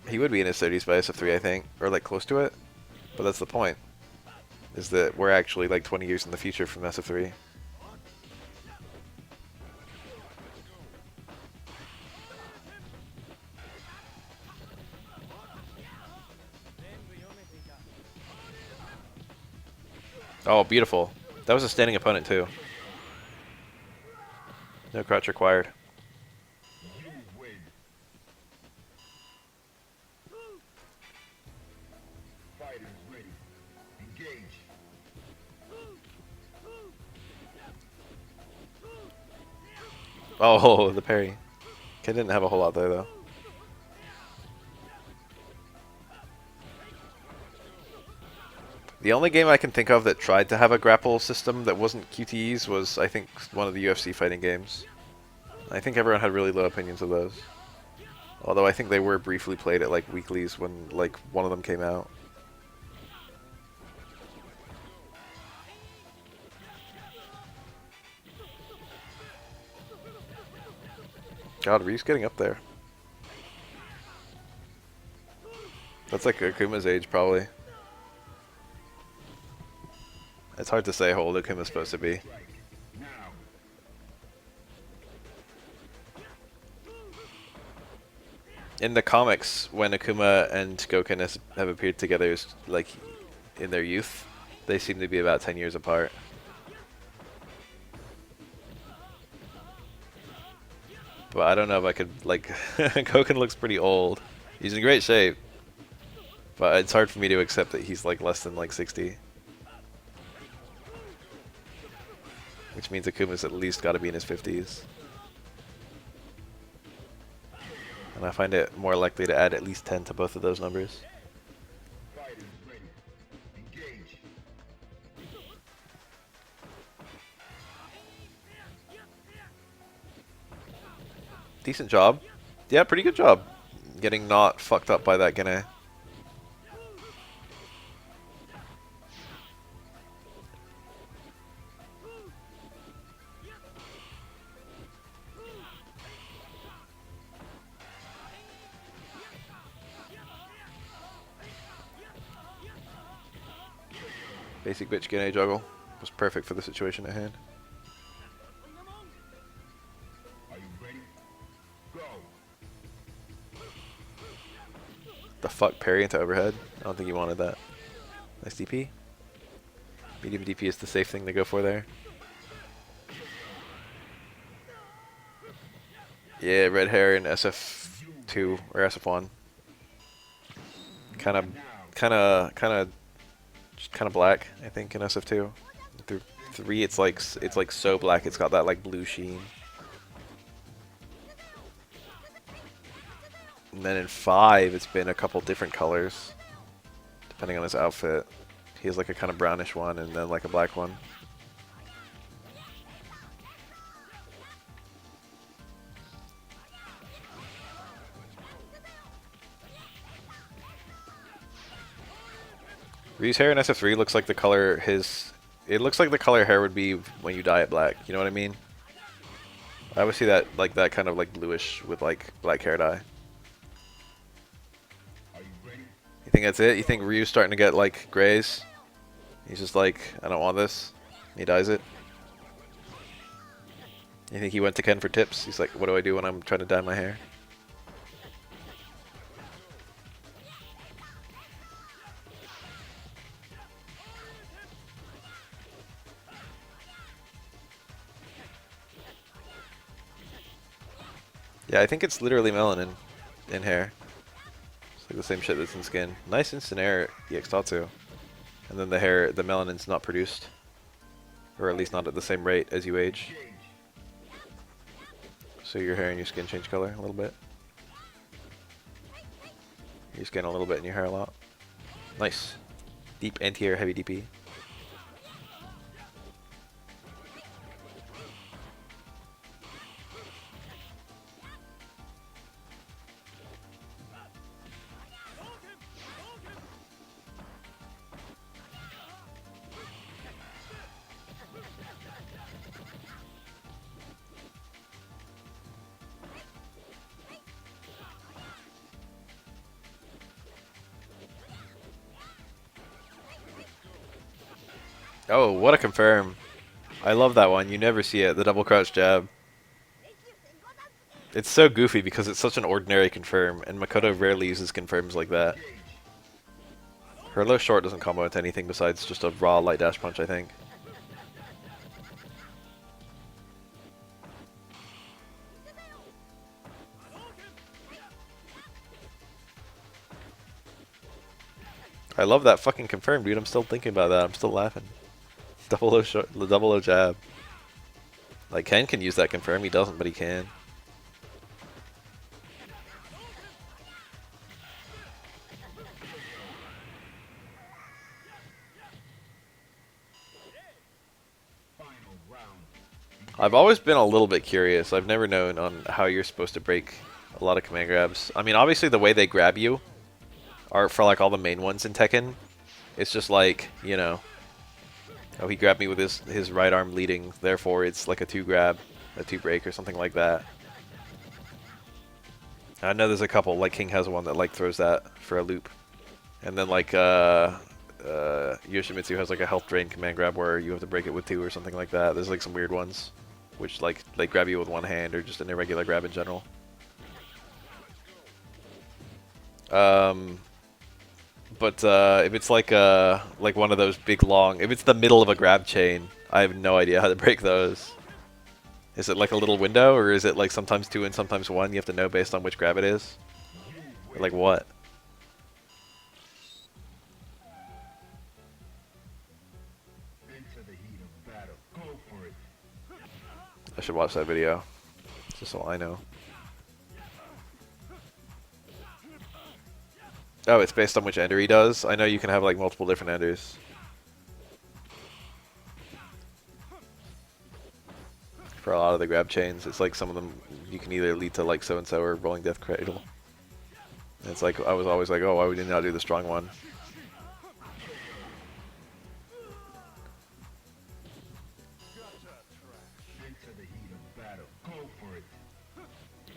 He would be in his 30s by SF3, I think. Or like close to it. But that's the point. Is that we're actually like 20 years in the future from SF3. Oh, beautiful. That was a standing opponent too. No crouch required. You win. Fighters ready. Engage. Oh, the parry. Kid didn't have a whole lot there though. The only game I can think of that tried to have a grapple system that wasn't QTEs was, I think, one of the UFC fighting games. I think everyone had really low opinions of those. Although I think they were briefly played at like weeklies when like one of them came out. God, Ryu's getting up there. That's like Akuma's age, probably. It's hard to say how old Akuma's supposed to be. Strike. Now. In the comics, when Akuma and Goken have appeared together, like in their youth, they seem to be about 10 years apart. But I don't know if I could, like, Goken looks pretty old. He's in great shape. But it's hard for me to accept that he's like less than like 60. Which means Akuma's at least got to be in his 50s. And I find it more likely to add at least 10 to both of those numbers. Fighters ready. Engage. Decent job. Yeah, pretty good job. Getting not fucked up by that Gene. Basic bitch Gene juggle was perfect for the situation at hand. Are you ready? Go. The fuck, parry into overhead? I don't think you wanted that. Nice DP. Medium DP is the safe thing to go for there. Yeah, red hair in SF2 or SF1. Kind of black, I think, in SF2. Through 3, it's like so black. It's got that like blue sheen. And then in 5, it's been a couple different colors, depending on his outfit. He has like a kind of brownish one, and then like a black one. Ryu's hair in SF3 looks like the color it looks like the color hair would be when you dye it black. You know what I mean? I always see that like that kind of like bluish with like black hair dye. Are you ready? You think that's it? You think Ryu's starting to get like grays? He's just like, I don't want this. He dyes it. You think he went to Ken for tips? He's like, what do I do when I'm trying to dye my hair? Yeah, I think it's literally melanin in hair. It's like the same shit that's in skin. Nice instant air EX Tatsu. And then the hair, the melanin's not produced. Or at least not at the same rate as you age. Engage. So your hair and your skin change color a little bit. Your skin a little bit and your hair a lot. Nice. Deep anti-air, heavy DP. Oh, what a confirm. I love that one. You never see it. The double crouch jab. It's so goofy because it's such an ordinary confirm, and Makoto rarely uses confirms like that. Her low short doesn't combo into anything besides just a raw light dash punch, I think. I love that fucking confirm, dude. I'm still thinking about that. I'm still laughing. Double O short, the double O jab. Like, Ken can use that confirm. He doesn't, but he can. I've always been a little bit curious. I've never known on how you're supposed to break a lot of command grabs. I mean, obviously the way they grab you are for like all the main ones in Tekken. It's just like, you know, oh, he grabbed me with his right arm leading, therefore it's like a 2 grab, a 2 break or something like that. I know there's a couple, like King has one that like throws that for a loop. And then like Yoshimitsu has like a health drain command grab where you have to break it with 2 or something like that. There's like some weird ones, which like they grab you with one hand or just an irregular grab in general. But if it's like one of those big long, if it's the middle of a grab chain, I have no idea how to break those. Is it like a little window, or is it like sometimes 2 and sometimes 1? You have to know based on which grab it is. Or like what? I should watch that video, just so I know. Oh, it's based on which ender he does? I know you can have like multiple different enders. For a lot of the grab chains, it's like some of them you can either lead to like so-and-so or rolling death cradle. And it's like, I was always like, oh, why would you not do the strong one?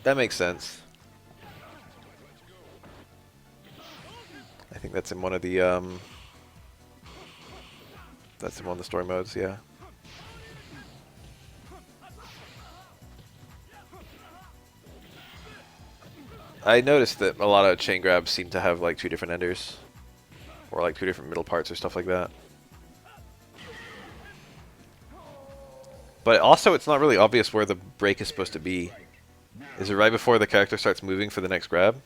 That makes sense. I think that's in one of the that's in one of the story modes, yeah. I noticed that a lot of chain grabs seem to have like 2 different enders. Or like 2 different middle parts or stuff like that. But also it's not really obvious where the break is supposed to be. Is it right before the character starts moving for the next grab?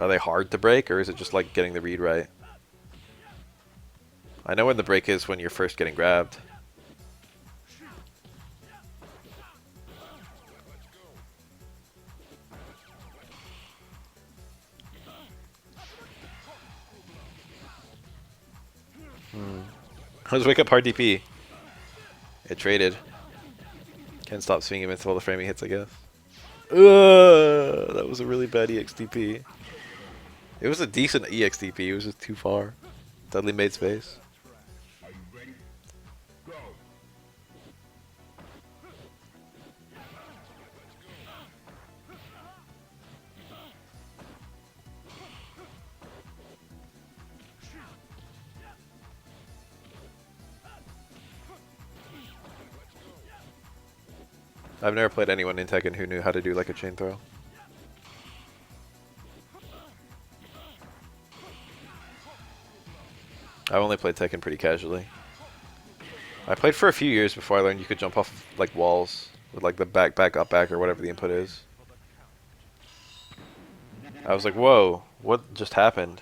Are they hard to break, or is it just like getting the read right? I know when the break is when you're first getting grabbed. Let's wake up hard DP. It traded. Can't stop swinging until the framing hits, I guess. That was a really bad EXDP. It was a decent EXDP, it was just too far. Dudley made space. I've never played anyone in Tekken who knew how to do like a chain throw. I only played Tekken pretty casually. I played for a few years before I learned you could jump off like walls with like the back, back, up, back, or whatever the input is. I was like, whoa, what just happened?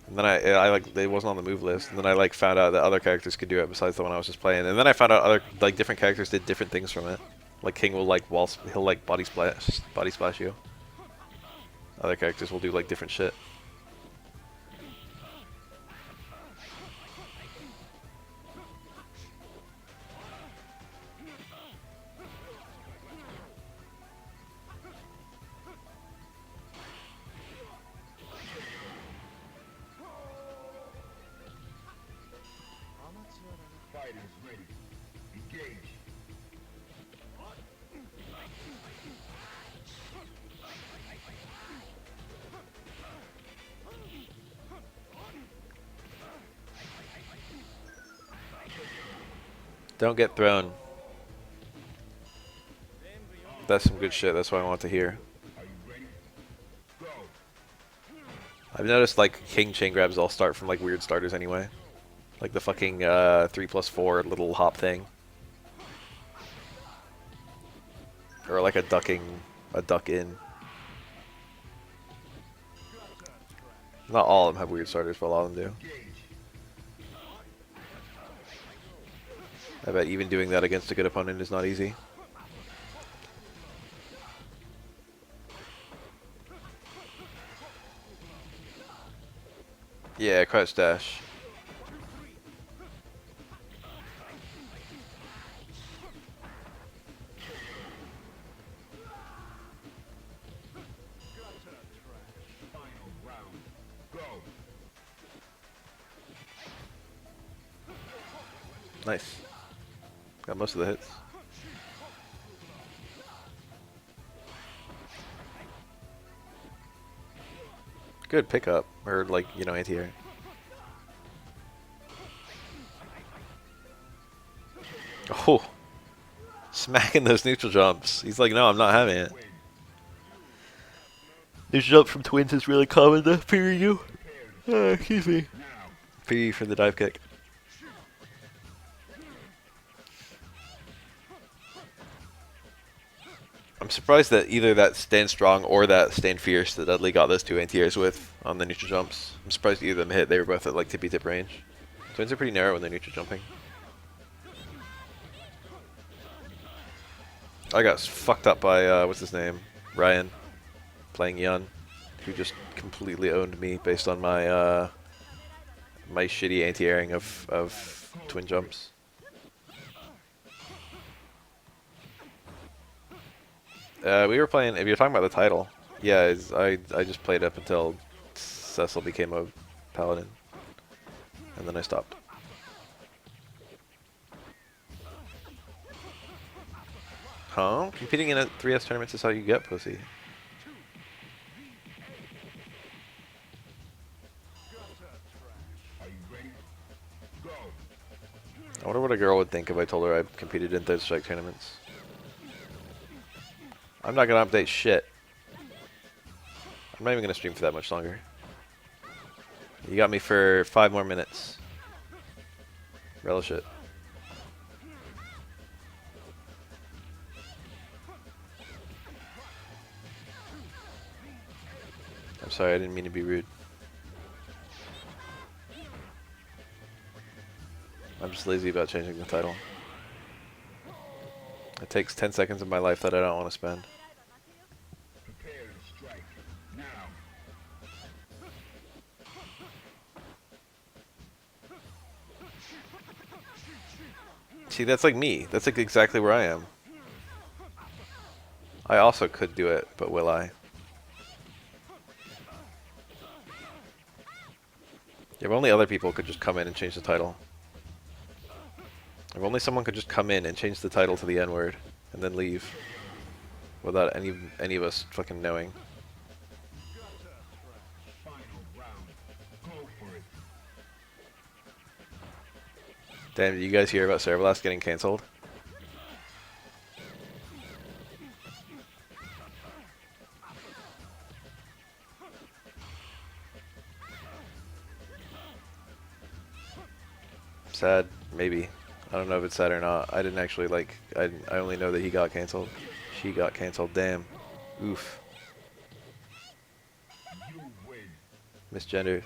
And then I like, it wasn't on the move list, and then I like found out that other characters could do it besides the one I was just playing, and then I found out other like different characters did different things from it. Like King will like he'll like body splash you. Other characters will do like different shit. Don't get thrown. That's some good shit. That's what I want to hear. Are you ready? Go. I've noticed like king chain grabs all start from like weird starters anyway. Like the fucking 3+4 little hop thing. Or like a duck in. Not all of them have weird starters, but a lot of them do. I bet even doing that against a good opponent is not easy. Yeah, crouch dash. Final round. Go. Nice. Got most of the hits. Good pickup, or like, you know, anti-air. Oh, smacking those neutral jumps. He's like, no, I'm not having it. Neutral jump from twins is really common to PRU. Excuse me. PRU for the dive kick. I'm surprised that either that Stand Strong or that Stand Fierce that Dudley got those two anti-airs with on the neutral jumps. I'm surprised either of them hit. They were both at like tippy tip range. Twins are pretty narrow when they're neutral jumping. I got fucked up by, what's his name? Ryan. Playing Yun. Who just completely owned me based on my, my shitty anti-airing of twin jumps. We were playing, if you're talking about the title, yeah, I just played up until Cecil became a paladin. And then I stopped. Huh? Competing in a 3S tournaments is how you get pussy. Are you ready? Go. I wonder what a girl would think if I told her I competed in Third Strike tournaments. I'm not gonna update shit. I'm not even gonna stream for that much longer. You got me for 5 more minutes. Relish it. I'm sorry, I didn't mean to be rude. I'm just lazy about changing the title. It takes 10 seconds of my life that I don't want to spend. Prepare to strike. Now. See, that's like me. That's like exactly where I am. I also could do it, but will I? If only other people could just come in and change the title. If only someone could just come in and change the title to the N-word and then leave without any of us fucking knowing. Final round. Go for it. Damn, did you guys hear about Cereblast getting cancelled? Sad, maybe. I don't know if it's sad or not. I didn't actually like. I only know that he got canceled. She got canceled. Damn. Oof. You win. Misgendered.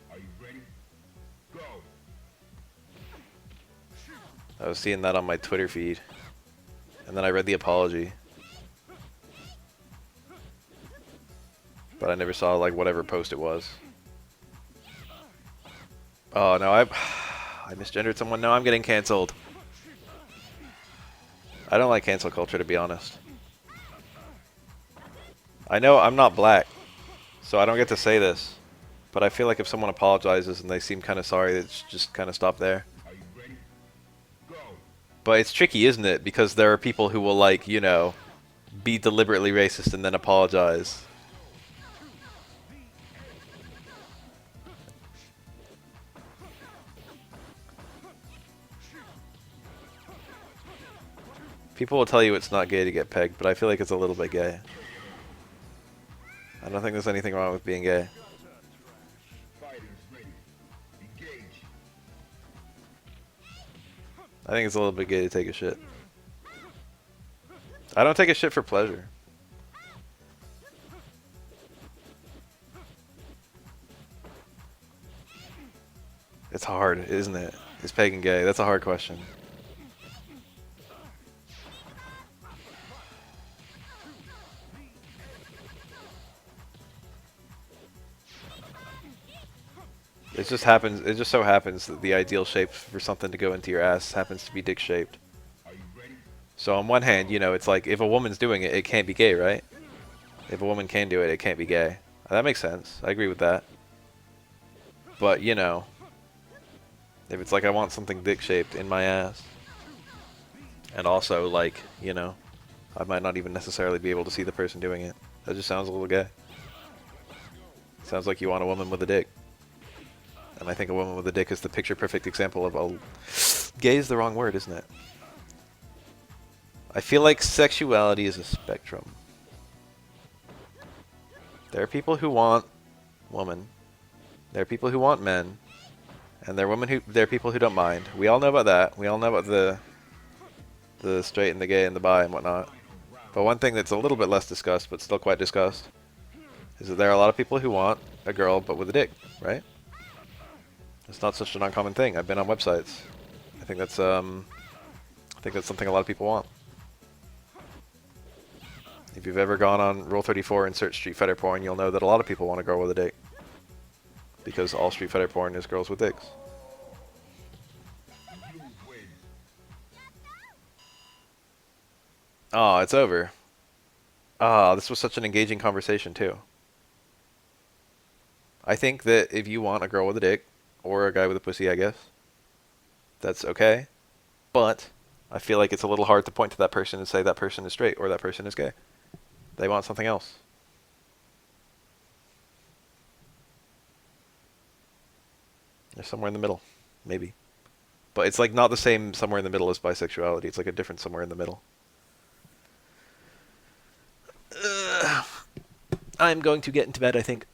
Are you ready? Go. I was seeing that on my Twitter feed, and then I read the apology, but I never saw like whatever post it was. Oh no, I misgendered someone. No, I'm getting canceled. I don't like cancel culture, to be honest. I know I'm not black, so I don't get to say this, but I feel like if someone apologizes and they seem kind of sorry, it's just kind of stop there. Are you ready? Go. But it's tricky, isn't it? Because there are people who will, like, you know, be deliberately racist and then apologize. People will tell you it's not gay to get pegged, but I feel like it's a little bit gay. I don't think there's anything wrong with being gay. Fighters ready. Engage. I think it's a little bit gay to take a shit. I don't take a shit for pleasure. It's hard, isn't it? Is pegging gay? That's a hard question. It just happens. It just so happens that the ideal shape for something to go into your ass happens to be dick shaped. Are you ready? So on one hand, you know, it's like if a woman's doing it, it can't be gay, right? If a woman can do it, it can't be gay. That makes sense. I agree with that. But you know, if it's like I want something dick shaped in my ass, and also like, you know, I might not even necessarily be able to see the person doing it. That just sounds a little gay. Sounds like you want a woman with a dick. And I think a woman with a dick is the picture-perfect example of a... Gay is the wrong word, isn't it? I feel like sexuality is a spectrum. There are people who want women. There are people who want men. And there are people who don't mind. We all know about that. We all know about the straight and the gay and the bi and whatnot. But one thing that's a little bit less discussed, but still quite discussed, is that there are a lot of people who want a girl but with a dick, right? It's not such an uncommon thing. I've been on websites. I think that's something a lot of people want. If you've ever gone on Rule 34 and searched Street Fighter porn, you'll know that a lot of people want a girl with a dick. Because all Street Fighter porn is girls with dicks. You win. Oh, it's over. Ah, this was such an engaging conversation too. I think that if you want a girl with a dick, or a guy with a pussy, I guess, that's okay. But I feel like it's a little hard to point to that person and say that person is straight or that person is gay. They want something else. They're somewhere in the middle, maybe. But it's like not the same somewhere in the middle as bisexuality. It's like a different somewhere in the middle. I'm going to get into bed, I think.